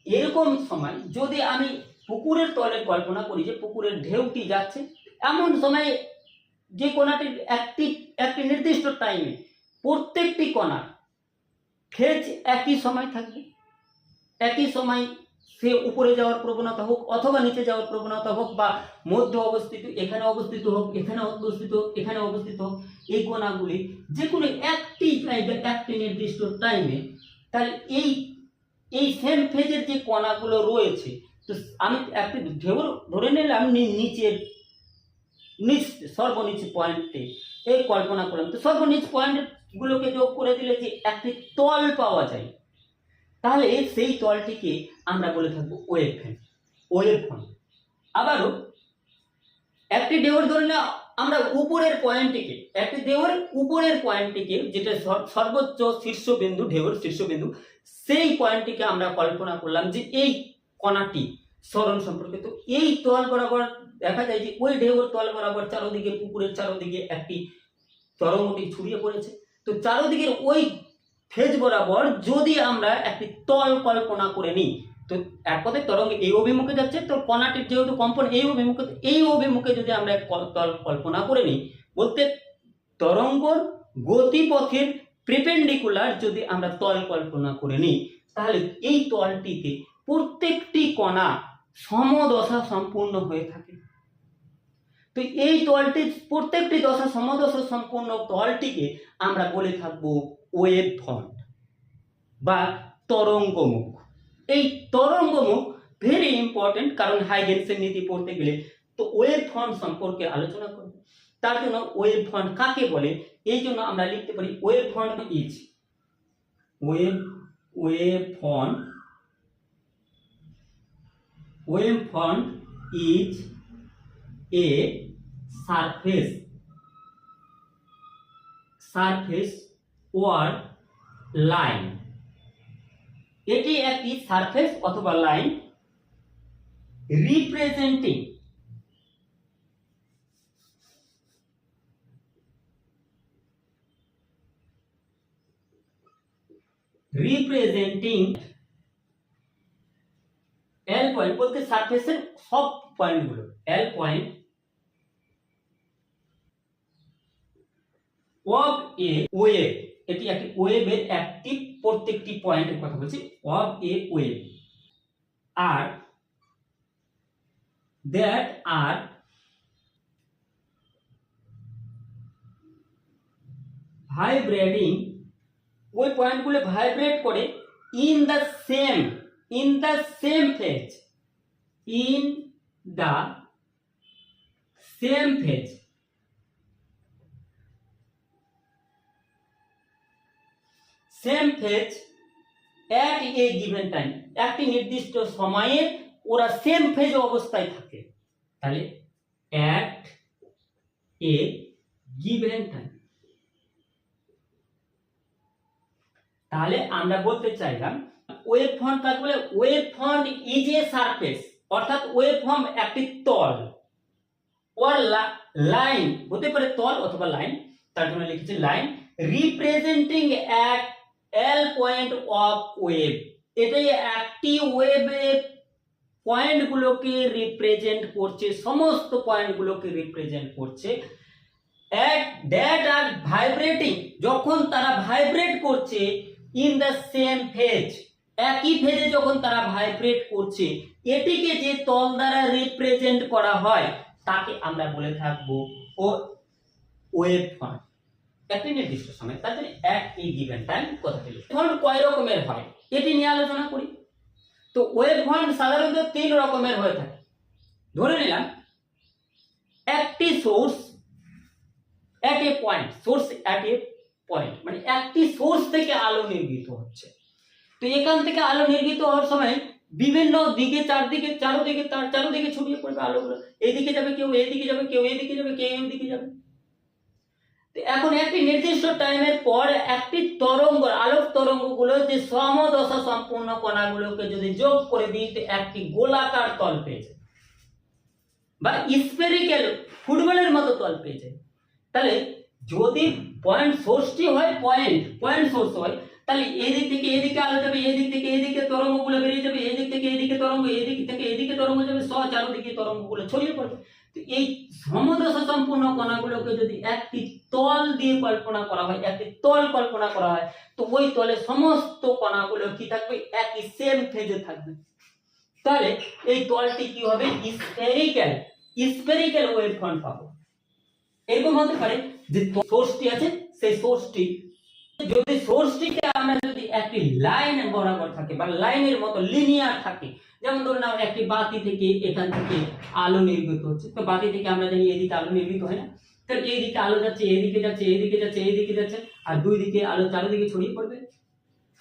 এরকম সময় যদি আমি পুকুরের তলে কল্পনা করি যে পুকুরের ঢেউটি যাচ্ছে, এমন সময়ে যে কণাটির একটি নির্দিষ্ট টাইমে প্রত্যেকটি কণার ফেজ একই সময় থাকবে, একই সময় সে উপরে যাওয়ার প্রবণতা হোক অথবা নিচে যাওয়ার প্রবণতা হোক, বা মধ্যে অবস্থিত, এখানে অবস্থিত হোক, এখানে অবস্থিত হোক, এই কণাগুলি যে কোনো একটি নির্দিষ্ট টাইমে, তাহলে এই সেম ফেজের যে কণাগুলো রয়েছে, তো আমি একটি ঢেউ ধরে নিলাম সর্বনিচ পয়েন্টে এই কল্পনা করলাম, তো সর্বনিচ পয়েন্ট গুলোকে যোগ করে দিলে যে একটি তল পাওয়া যায়, তাহলে সেই তলটিকে আমরা বলে থাকবো ওয়েভ ফ্রন্ট। আবারও একটি ঢেউর ধরে না আমরা উপরের পয়েন্টটিকে যেটা সর্বোচ্চ শীর্ষবিন্দু, ঢেউর শীর্ষবিন্দু, সেই পয়েন্টটিকে আমরা কল্পনা করলাম যে এই কণাটি সরণ সম্পর্কে। তো এই তল বরাবর দেখা যায় যে ওই ঢেউর তল বরাবর চারদিকে, পুকুরের চারদিকে একটি তরঙ্গটি ছড়িয়ে পড়েছে। তো চারদিকের ওই ফেজ বরাবর যদি আমরা একটি তল কল্পনা করে নিই, তো এক কথায় তরঙ্গ এই অভিমুখে যাচ্ছে, তো কণাটির যেহেতু কম্পন এই অভিমুখে যদি আমরা তল কল্পনা করে নিই, বলতে তরঙ্গর গতিপথের প্রিপেন্ডিকুলার যদি আমরা তল কল্পনা করে নিই, তাহলে এই তলটিতে প্রত্যেকটি কণা সমদশা সম্পূর্ণ হয়ে থাকে। তো এই তলটি প্রত্যেকটি সমদশা সম্পূর্ণ তলটিকে আমরা বলে থাকবো ওয়েভ ফ্রন্ট বা তরঙ্গমুখ। এই তরঙ্গমুখ ভেরি ইম্পর্টেন্ট, কারণ হাইগেনসের নীতি পড়তে গেলে তো ওয়েভ ফ্রন্ট সম্পর্কে আলোচনা করব। তার জন্য ওয়েভ ফ্রন্ট কাকে বলে, এই জন্য আমরা লিখতে পারি wave front is wavefront is a surface or line, এটি একটি সারফেস অথবা লাইন রিপ্রেজেন্টিং এল পয়েন্ট বলতে সারফেসের সব পয়েন্টগুলো, all point of a wave, এটি একটি ওয়েভের একটি প্রত্যেকটি পয়েন্টের কথা বলছি, অফ এ ওয়েভ আর দ্যাট আর ভাইব্রেটিং, ওই পয়েন্টগুলো ভাইব্রেট করে in the same phase, in the same phase, at a given time, একটি নির্দিষ্ট সময়ে ওরা সেম ফেজ অবস্থায় থাকে, তাহলে at a given time। তাহলে আমরা বলতে চাইলাম ওয়েভ ফ্রন্ট কাকে বলে? Wave front is a surface, অর্থাৎ ওয়েভ ফর্ম একটি তল, ওর লাইন হতে পারে তল অথবা লাইন, তার জন্য লিখেছি line representing at L point of wave, এটাই একটি ওয়েভের পয়েন্টগুলোকে রিপ্রেজেন্ট করছে, সমস্ত পয়েন্টগুলোকে রিপ্রেজেন্ট করছে। দ্যাট আর ভাইব্রেটিং, যখন তারা ভাইব্রেট করছে ইন দ্য সেম ফেজ, একই ফেজে যখন তারা ভাইব্রেট করছে, এটিকে যে তল দ্বারা রিপ্রেজেন্ট করা হয় তাকে আমরা বলে থাকবো ও ওয়েভ ফ্রন্ট, একটি নির্দিষ্ট সময়, তার জন্য অ্যাট এ গিভেন টাইম কথা বলি। ফ্রন্ট কয় রকমের হয় এটি নিয়ে আলোচনা করি। তো ওয়েভ ফ্রন্ট সাধারণত 3 রকমের হয়ে থাকে। ধরে নিলাম একটি সোর্স অ্যাট এ পয়েন্ট, মানে একটি সোর্স থেকে আলো নির্গত হচ্ছে। তো এখান থেকে আলো নির্গত হওয়ার সময় বিভিন্ন দিকে চারদিকে ছড়িয়ে পড়বে আলোগুলো, এইদিকে যাবে কেউ, এইদিকে যাবে কেউ, এইদিকে যাবে কেউ, এইদিকে যাবে। তো এখন একটি নির্দিষ্ট টাইমের পর একটি তরঙ্গ, আলোক তরঙ্গগুলো যে সমদশা সম্পূর্ণ কণাগুলোকে যদি যোগ করে দিই তো একটি গোলাকার তল পেয়ে যায়, বা স্ফেরিক্যাল ফুটবলের মতো তল পেয়ে যায়। তাহলে যদি পয়েন্ট সোর্সটি হয় পয়েন্ট সোর্স হয়, তাহলে এদিক থেকে এদিকে আলো যাবে, এদিক থেকে এদিকে তরঙ্গগুলো বেরিয়ে যাবে, এদিক থেকে এদিকে তরঙ্গ, এদিক থেকে এদিকে তরঙ্গ যাবে, চারদিকে তরঙ্গগুলো ছড়িয়ে পড়বে। তো এই সমদশা সম্পূর্ণ কণাগুলোকে যদি একটি তল দিয়ে কল্পনা করা হয়, একটি তল কল্পনা করা হয়, তো ওই তলে সমস্ত কণাগুলো কি থাকবে? একই সেম ফেজে থাকবে। তাহলে এই তলটি কি হবে? স্ফেরিক্যাল ওয়েভ ফ্রন্ট পাবো। এরকম হতে পারে যে সোর্সটি আছে, সেই সোর্সটি যদি সোর্সটিকে আমরা যদি একটি লাইন বরাবর থাকে বা লাইনের মতো লিনিয়ার থাকে, যেমন ধরুন আমরা একটি বাতি থেকে এখান থেকে আলো নির্গত হচ্ছে, তো বাতি থেকে আমরা জানি এদিকে আলো নির্গত হয় না, তো এইদিকে আলো যাচ্ছে, এইদিকে যাচ্ছে, এইদিকে যাচ্ছে, এইদিকে যাচ্ছে, আর দুই দিকে আলো চারিদিকে ছড়িয়ে পড়বে।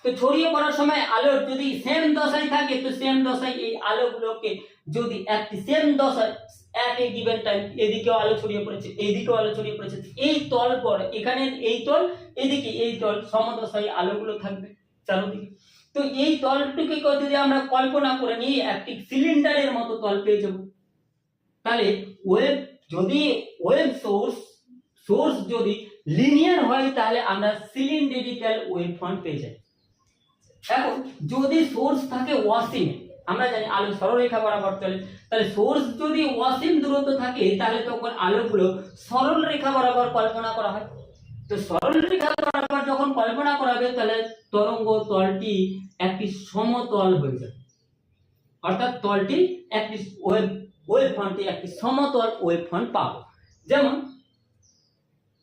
তো ছড়িয়ে পড়ার সময় আলো যদি সেম দশায় থাকে, তো সেম দশায় এই আলোগুলোকে যদি একটি সেম দশায় at a given time এদিকেও আলো ছড়িয়ে পড়েছে, এইদিকেও আলো ছড়িয়ে পড়েছে, এই তল পর এখানে এই তল, এদিকে এই তল, সমদশায় আলোগুলো থাকবে চারদিকে। তো এই তলটিকে যদি আমরা কল্পনা করে নিই একটি সিলিন্ডারের মতো তল পেয়ে যাব। তাহলে ওয়েভ সোর্স যদি লিনিয়ার হয় তাহলে আমরা সিলিন্ডারিক্যাল ওয়েভ ফ্রন্ট পেয়ে যাই। এখন যদি সোর্স থাকে অসীম, আমরা জানি আলো সরলরেখা বরাবর চলে, তাহলে সোর্স যদি অসীম দূরত্ব থাকে তাহলে তখন আলোগুলো সরল রেখা বরাবর কল্পনা করা হয়। তো সরল রেখা বরাবর যখন কল্পনা করা হবে তাহলে তলটি একটি সমতল হয়ে যাবে, অর্থাৎ তলটি একটি ওয়েভ ফ্রন্টে একটি সমতল ওয়েভ ফ্রন্ট পাবো। যেমন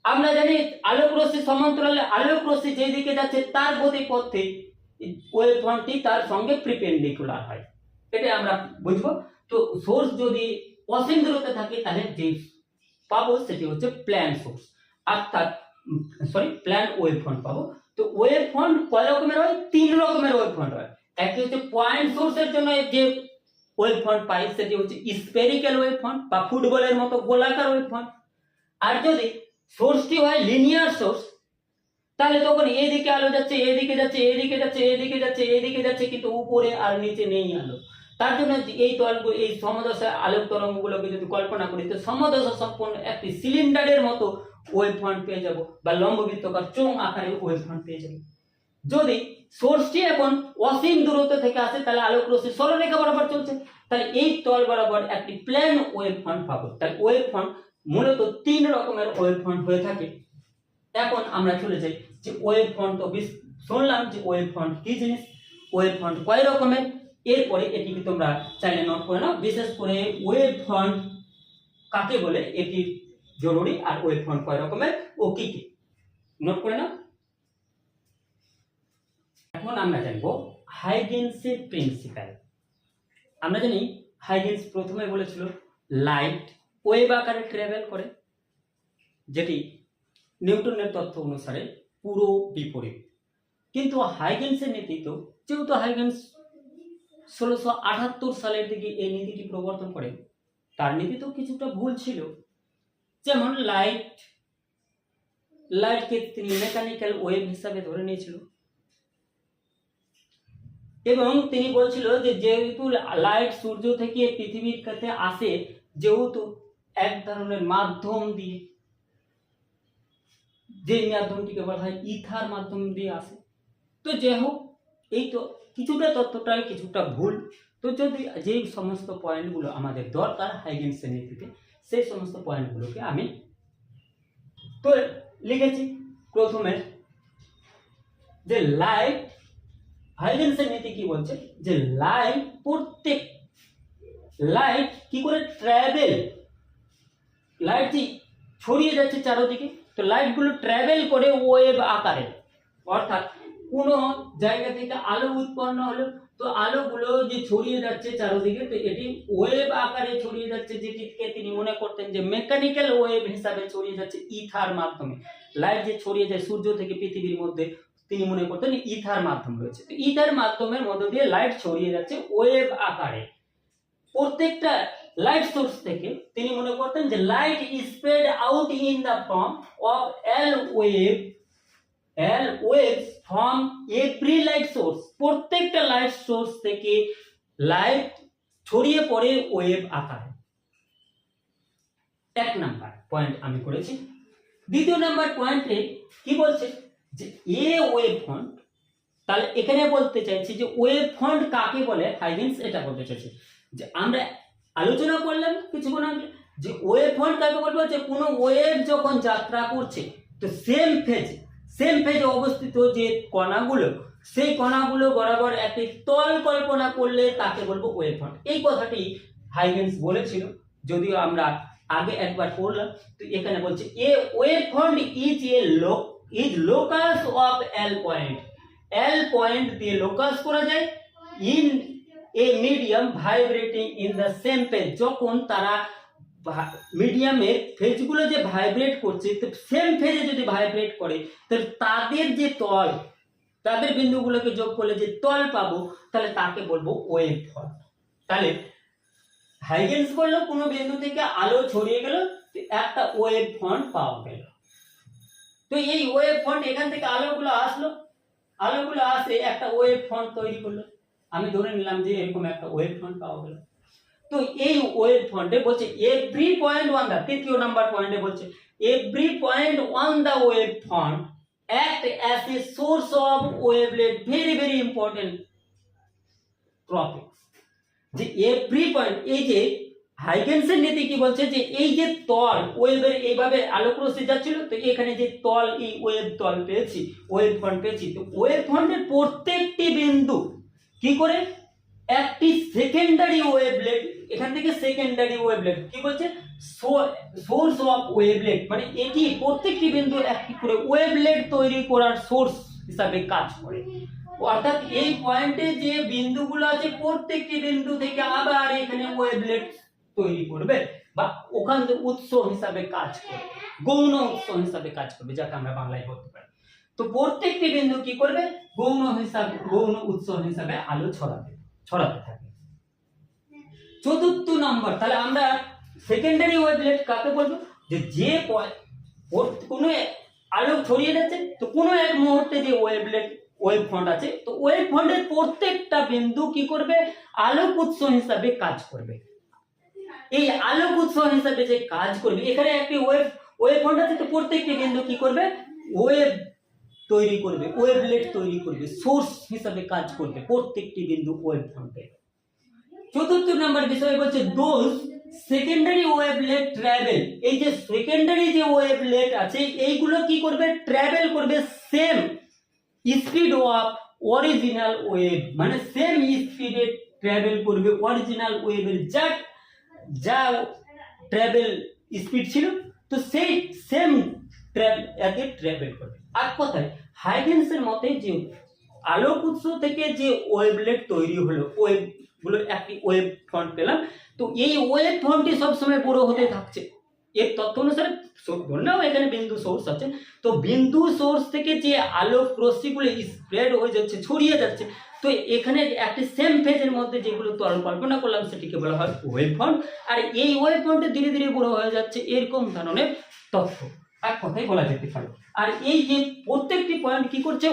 আমরা জানি আলোক রশ্মি সমান্তরালে আলোক রশ্মি যেদিকে যাচ্ছে তার গতিপথে ওয়েভ ফ্রন্টটি তার সঙ্গে প্রিপেন্ডিকুলার হয়, এটা আমরা বুঝবো। তো সোর্স যদি অসীম দূরত্বে থাকে তাহলে যে পাবো সেটি হচ্ছে প্ল্যান সোর্স, অর্থাৎ প্ল্যান ওয়েভ ফ্রন্ট পাবো। তো ওয়েভ ফ্রন্ট কয় রকমের হয়? 3 রকমের ওয়েভ ফ্রন্ট হয়। একটি হচ্ছে পয়েন্ট সোর্সের জন্য যে ওয়েভ ফ্রন্ট পাই সেটি হচ্ছে স্ফেরিক্যাল ওয়েভ ফ্রন্ট বা ফুটবলের মতো গোলাকার ওয়েভ ফ্রন্ট। আর যদি সোর্সটি হয় লিনিয়ার সোর্স, তাহলে তখন এদিকে আলো যাচ্ছে, এদিকে যাচ্ছে, এদিকে যাচ্ছে, এদিকে যাচ্ছে, এদিকে যাচ্ছে, কিন্তু উপরে আর নিচে নেই আলো। তার জন্য এই তরঙ্গ, এই সমদশা আলোক তরঙ্গগুলোকে যদি কল্পনা করি, তো সমদশা সম্পন্ন একটি সিলিন্ডারের মতো ওয়েভ ফ্রন্ট পেয়ে যাব, বা লম্ববৃত্তাকার চোঙ আকারে ওয়েভ ফ্রন্ট পেয়ে যাব। যদি সোর্সটি এখন অসীম দূরত্ব থেকে আসে, তাহলে আলোক রশ্মি সরলরেখা বরাবর চলছে, তাহলে এই তল বরাবর একটি প্লেন ওয়েভ ফ্রন্ট পাবো। তাহলে ওয়েভ ফ্রন্ট মূলত 3 রকমের ওয়েভ ফ্রন্ট হয়ে থাকে। এখন আমরা চলে যাই যে ওয়েভ ফ্রন্ট, তো শুনলাম যে ওয়েভ ফ্রন্ট কি জিনিস, ওয়েভ ফ্রন্ট কয় রকমের, এরপরে এটিকে তোমরা চাইলে নোট করে নাও। বিশেষ করে ওয়েভ ফ্রন্ট কাকে বলে এটি জরুরি, আর ওয়েভ ফ্রন্ট কয় রকমের ও কি কি নোট করে নাও। এখন আমরা জানবো হাইগেন্সের প্রিন্সিপাল। আমরা জানি হাইগেন্স প্রথমে বলেছিল লাইট ওয়েভ আকারে ট্রাভেল করে, যেটি নিউটনের তত্ত্ব অনুসারে পুরো বিপরীত। কিন্তু হাইগেন্সের নীতিতে, যেহেতু হাইগেন্স 1678 সালের দিকে এই নীতিটি প্রবর্তন করেন, তার নীতিতেও কিছুটা ভুল ছিল। যেমন লাইটকে তিনি মেকানিক্যাল ওয়েভ হিসাবে ধরে নিয়েছিল, এবং তিনি বলছিল যে যেহেতু লাইট সূর্য থেকে পৃথিবীর কাছে আসে, যেহেতু এক ধরনের মাধ্যম দিয়ে, যে মাধ্যমটিকে বলা হয় ইথার মাধ্যম দিয়ে আসে। তো যাই হোক, এই তো কিছুটা তত্ত্বটাই কিছুটা ভুল। তো যদি যে সমস্ত পয়েন্টগুলো আমাদের দরকার হাইগেন্সের নীতিতে, সেই সমস্ত পয়েন্টগুলোকে আমি তো লিখেছি। প্রথমে যে লাইট, হাইগেন্সের নীতি কি বলছে, যে লাইট কি করে ট্রাভেল, লাইট যে ছড়িয়ে যাচ্ছে চারদিকে, তো লাইটগুলো ট্রাভেল করে ওয়েভ আকারে, অর্থাৎ কোনো জায়গা থেকে আলো উৎপন্ন হলো, তো আলোগুলো যে ছড়িয়ে যাচ্ছে চারদিকে, তো এটি ওয়েভ আকারে ছড়িয়ে যাচ্ছে, যেটিকে তিনি মনে করতেন যে মেকানিক্যাল ওয়েভ হিসাবে ছড়িয়ে যাচ্ছে ইথার মাধ্যমে। লাইট যে ছড়িয়ে যায় সূর্য থেকে পৃথিবীর মধ্যে, তিনি মনে করতেন ইথার মাধ্যম রয়েছে, তো ইথার মাধ্যমের মধ্য দিয়ে লাইট ছড়িয়ে যাচ্ছে ওয়েভ আকারে প্রত্যেকটা লাইট সোর্স থেকে। তিনি মনে করতেন যে light is spread out in the form of L waves from every light source. প্রত্যেকটা লাইট সোর্স থেকে লাইট ছড়িয়ে পড়ে ওয়েভ আকারে। এক নাম্বার পয়েন্ট আমি করেছি। দ্বিতীয় নাম্বার পয়েন্টে কি বলছে, যে এ ওয়েভ ফ্রন্ট, তাহলে এখানে বলতে চাইছি যে ওয়েভ ফ্রন্ট কাকে বলে, হাইগেন্স এটা বলতে চাইছে। যে আমরা আলোচনা করলাম কিছুক্ষণ আগে যে ওয়েভ ফ্রন্ট কাকে বলবো, যে কোনো ওয়েভ যখন যাত্রা করছে, তো সেম ফেজে অবস্থিত যে কণাগুলো, সেই কণাগুলো বরাবর একটি তল কল্পনা করলে তাকে বলবো ওয়েভ ফ্রন্ট। এই কথাটি হাইগেন্স বলেছিল, যদিও আমরা আগে একবার পড়লাম। তো এখানে বলছে এ wave front is locus of L point দিয়ে লোকাস করা যায় in a medium vibrating in the same phase. যখন তারা মিডিয়ামের ফেজগুলো যে ভাইব্রেট করছে, তো সেম ফেজে যদি ভাইব্রেট করে, তাহলে তাদের যে তল, তাদের বিন্দুগুলোকে যোগ করলে যে তল পাবো, তাহলে তাকে বলবো ওয়েভ ফ্রন্ট। তাহলে হাইগেন্স বললো কোনো বিন্দু থেকে আলো ছড়িয়ে গেল, একটা ওয়েভ ফ্রন্ট পাওয়া গেল। তো এই ওয়েভ ফ্রন্ট, এখান থেকে আলোগুলো আসে একটা ওয়েভ ফ্রন্ট তৈরি করলো। আমি ধরে নিলাম যে এরকম একটা ওয়েভ ফ্রন্ট পাওয়া গেল। তো এই ওয়েভ ফ্রন্টে বলছে এভরি পয়েন্ট অন দা, তৃতীয় নাম্বার পয়েন্টে বলছে every point on the wave front act as a source of wavelet. Very important topic, যে এভরি পয়েন্ট, এই যে হাইগেন্সের নীতি কি বলছে, যে এই যে তল ওয়েভের এইভাবে আলোক রশ্মি যাচ্ছিল, তো এখানে যে তল, এই ওয়েভ তল পেয়েছি, ওয়েভ ফ্রন্ট পেয়েছি, তো ওয়েভ ফ্রন্টের প্রত্যেকটি বিন্দু কি করে একটি সেকেন্ডারি ওয়েভলেট, এখান থেকে সেকেন্ডারি ওয়েভলেট কি বলছে, সোর্স অফ ওয়েভলেট, মানে এটি প্রত্যেকটি বিন্দু একটি করে ওয়েভলেট তৈরি করার সোর্স হিসাবে কাজ করে। অর্থাৎ এই পয়েন্টে যে বিন্দুগুলো আছে, প্রত্যেকটি বিন্দু থেকে আবার এখানে ওয়েভলেট তৈরি করবে, বা ওখান থেকে উৎস হিসাবে কাজ করবে, গৌণ উৎস হিসাবে কাজ করবে, যাকে আমরা বাংলায় বলতে পারি। তো প্রত্যেকটি বিন্দু কি করবে, গৌণ উৎস হিসাবে আলো ছড়াতে থাকে। চতুর্থ নম্বর, তাহলে আমরা সেকেন্ডারি ওয়েভলেট কাকে বলবো, যে কোনো আলো ছড়িয়ে যাচ্ছে, তো কোনো এক মুহূর্তে যে ওয়েভ ফ্রন্ট আছে, তো ওয়েভ ফ্রন্টের প্রত্যেকটা বিন্দু কি করবে, আলোক উৎস হিসাবে কাজ করবে। এই আলোক উৎস হিসাবে যে কাজ করবে, এখানে একটি ওয়েভ ফ্রন্ট আছে, তো প্রত্যেকটি বিন্দু কি করবে, ওয়েভ তৈরি করবে, ওয়েভলেট তৈরি করবে, সোর্স হিসাবে কাজ করবে প্রত্যেকটি বিন্দু ওয়েভ ফ্রন্টে। চতুর্থ নম্বর বিষয় বলছে দোজ সেকেন্ডারি ওয়েভলেট ট্রাভেল। এই যে সেকেন্ডারি যে ওয়েভলেট আছে, এইগুলো কি করবে, ট্রাভেল করবে same speed of original wave, মানে সেম স্পিডে ট্রাভেল করবে অরিজিনাল ওয়েভের যা ট্রাভেল স্পিড ছিল, তো সেই সেম ট্রাভেল করবে। আর কথায় হাইগেন্সের মতে যে আলোক উৎস থেকে যে ওয়েভলেট তৈরি হলো, ওয়েভগুলো একটি ওয়েভ ফ্রন্ট পেলাম, তো এই ওয়েভ ফ্রন্টটি সবসময় বড় হতে থাকছে। এর তথ্য অনুসারে বললাম এখানে বিন্দু সোর্স আছে, তো বিন্দু সোর্স থেকে যে আলোক রশ্মিগুলো স্প্রেড হয়ে যাচ্ছে, ছড়িয়ে যাচ্ছে, তো এখানে একটি সেম ফেজের মধ্যে যেগুলো কল্পনা করলাম সেটিকে বলা হয় ওয়েভ ফ্রন্ট। আর এই ওয়েভ ফ্রন্টে ধীরে ধীরে বড় হয়ে যাচ্ছে, এরকম ধরনের তথ্য এক কথাই বলা যেতে পারে। আর এই যে প্রত্যেকটি পয়েন্ট কি করছে,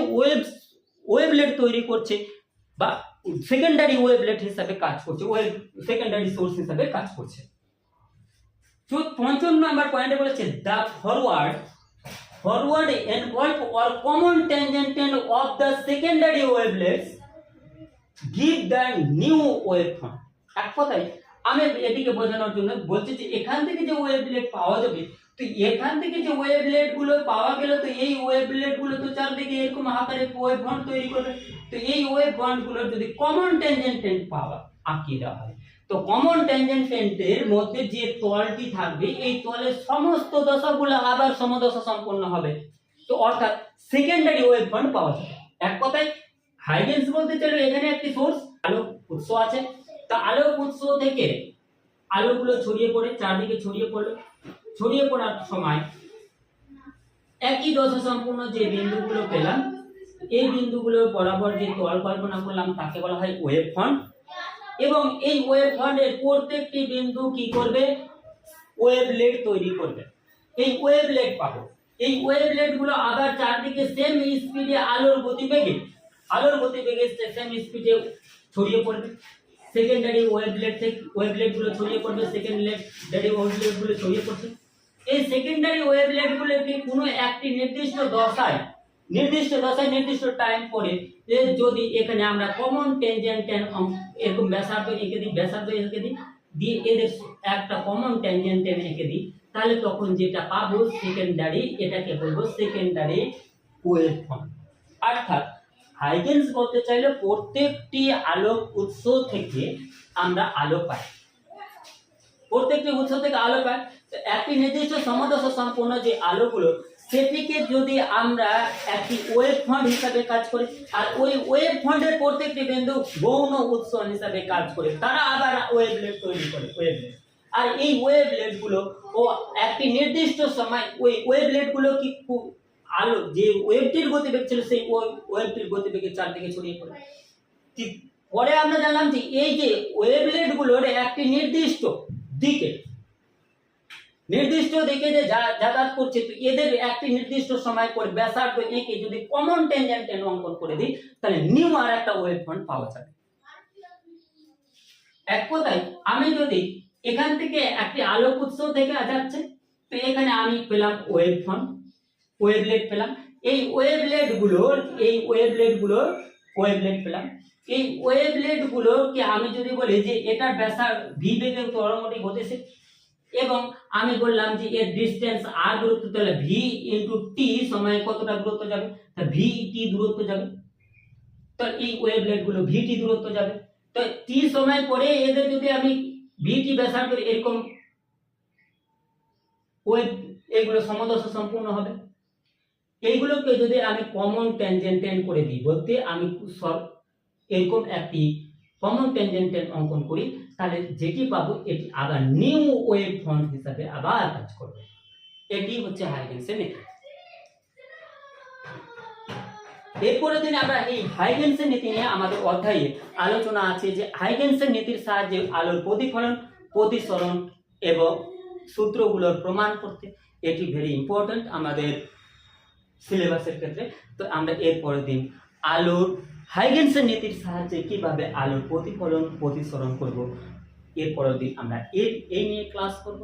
ওয়েভলেট তৈরি করছে বা সেকেন্ডারি ওয়েভলেট হিসাবে কাজ করছে, সেকেন্ডারি সোর্স হিসাবে কাজ করছে। পঞ্চম নাম্বার পয়েন্টে বলেছে the forward envelope or common tangent of the secondary wavelets give the new wave front. এক কথায় আমি এটিকে বোঝানোর জন্য বলছি যে এখান থেকে যে ওয়েভলেট পাওয়া যাবে, তো এখান থেকে যে ওয়েভলেট গুলো পাওয়া গেল, তো এই ওয়েভলেট গুলো তো চারদিকে এরকম আকারে ওয়েভ ফ্রন্ট তৈরি করবে, তো এই ওয়েভ ফ্রন্ট গুলোর যদি কমন ট্যানজেন্ট আঁকিয়ে দেওয়া হয়, তো কমন ট্যানজেন্টের মধ্যে যে তলটি থাকবে, এই তলের সমস্ত দশাগুলো আবার সমদশা সম্পন্ন হবে, তো অর্থাৎ সেকেন্ডারি ওয়েভ ফ্রন্ট পাওয়া যাবে। এক কথায় হাইগেন্স বলতে চাইলে এখানে একটি সোর্স আলোক উৎস আছে, তা আলোক উৎস থেকে আলোগুলো ছড়িয়ে পড়ে চারদিকে ছড়িয়ে পড়ার সময় একই দশা সম্পূর্ণ যে বিন্দুগুলো পেলাম, এই বিন্দুগুলোর বরাবর যে তল কল্পনা করলাম তাকে বলা হয় ওয়েভ ফ্রন্ট। এবং এই ওয়েভ ফ্রন্টের প্রত্যেকটি বিন্দু কি করবে, ওয়েভলেট তৈরি করবে। এই ওয়েভলেট পাবো, এই ওয়েভলেট গুলো আবার চারদিকে সেম স্পিডে আলোর গতিবেগে সেম স্পিডে ছড়িয়ে পড়বে। সেকেন্ডারি ওয়েভলেট গুলো ছড়িয়ে পড়বে, সেকেন্ডারি ওয়েভলেট গুলো ছড়িয়ে পড়ছে। এই সেকেন্ডারি ওয়েভলেট গুলোকে কোনো একটি নির্দিষ্ট দশায় নির্দিষ্ট টাইম পরে যদি এখানে আমরা কমন ট্যানজেন্ট এরকম ব্যাসার্ধ এঁকে দিই, দিয়ে এদের একটা কমন ট্যানজেন্ট এঁকে দিই, তাহলে তখন যেটা পাবো সেকেন্ডারি, এটাকে বলবো সেকেন্ডারি ওয়েভ ফ্রন্ট। অর্থাৎ হাইগেন্স বলতে চাইলে প্রত্যেকটি আলোক উৎস থেকে আমরা আলো পাই, একটি নির্দিষ্ট সমদশা সম্পন্ন যে আলোগুলো, সেটিকে যদি আমরা একটি ওয়েভ ফ্রন্ট হিসাবে কাজ করি, আর ওই ওয়েভ ফ্রন্টের প্রত্যেকটি বিন্দু গৌণ উৎস হিসাবে কাজ করে, তারা আবার ওয়েভলেট তৈরি করে, আর এই ওয়েভলেট গুলো একটি নির্দিষ্ট সময় ওই ওয়েভলেট গুলো কি আলো যে ওয়েভটির গতিবেগ ছিল, সেই ওয়েভটির গতিবেগের চারদিকে ছড়িয়ে পড়ে। পরে আমরা জানলাম যে এই যে ওয়েভলেট গুলোর একটি নির্দিষ্ট দিকে যে যাতায়াত করছে, তো এদের একটি নির্দিষ্ট সময় পর ব্যাসার্ধ এঁকে যদি কমন ট্যানজেন্ট অঙ্কন করে দিই, তাহলে নিউ আর একটা ওয়েভ ফ্রন্ট পাওয়া যাবে। এক কথায় আমি যদি এখান থেকে একটি আলোক উৎস থেকে যাচ্ছে, তো এখানে আমি পেলাম ওয়েভলেট পেলাম। এই ওয়েভলেট পেলাম। এই ওয়েভলেট গুলোকে আমি যদি বলি যে এটার ব্যাসার্ধ ভি বেগে তরঙ্গটি ঘটেছে, এবং আমি বললাম যে এর ডিসটেন্স আর দূরত্ব, তাহলে ভি ইনটু টি সময় কতটা দূরত্ব যাবে, তা ভি টি দূরত্ব যাবে, তো এই ওয়েভলেট গুলো ভি টি দূরত্ব যাবে। তো টি সময় পরে এদের যদি আমি ভি টি ব্যাসার্ধ এরকম ওয়েভ, এগুলো সমদশা সম্পূর্ণ হবে। এইগুলোকে যদি আমি কমন ট্যানজেন্ট করে দিই, বলতে আমি সব এরকম একটি কমন ট্যানজেন্ট অঙ্কন করি, তাহলে যেটি পাবো এটি আবার নিউ ওয়েভ ফ্রন্ট হিসাবে আবার কাজ করবে। এটি হচ্ছে হাইগেন্সের মেথড। এরপরের দিনে আমরা এই হাইগেন্সের নীতি নিয়ে আমাদের অধ্যায়ে আলোচনা আছে যে হাইগেন্সের নীতির সাহায্যে আলোর প্রতিফলন, প্রতিসরণ এবং সূত্রগুলোর প্রমাণ করতে, এটি ভেরি ইম্পর্ট্যান্ট আমাদের সিলেবাসের ক্ষেত্রে। তো আমরা এর পরের দিন আলোর হাইগেন্সের নীতির সাহায্যে কিভাবে আলোর প্রতিফলন, প্রতিসরণ করব, এর পরের দিন আমরা এই নিয়ে ক্লাস করব।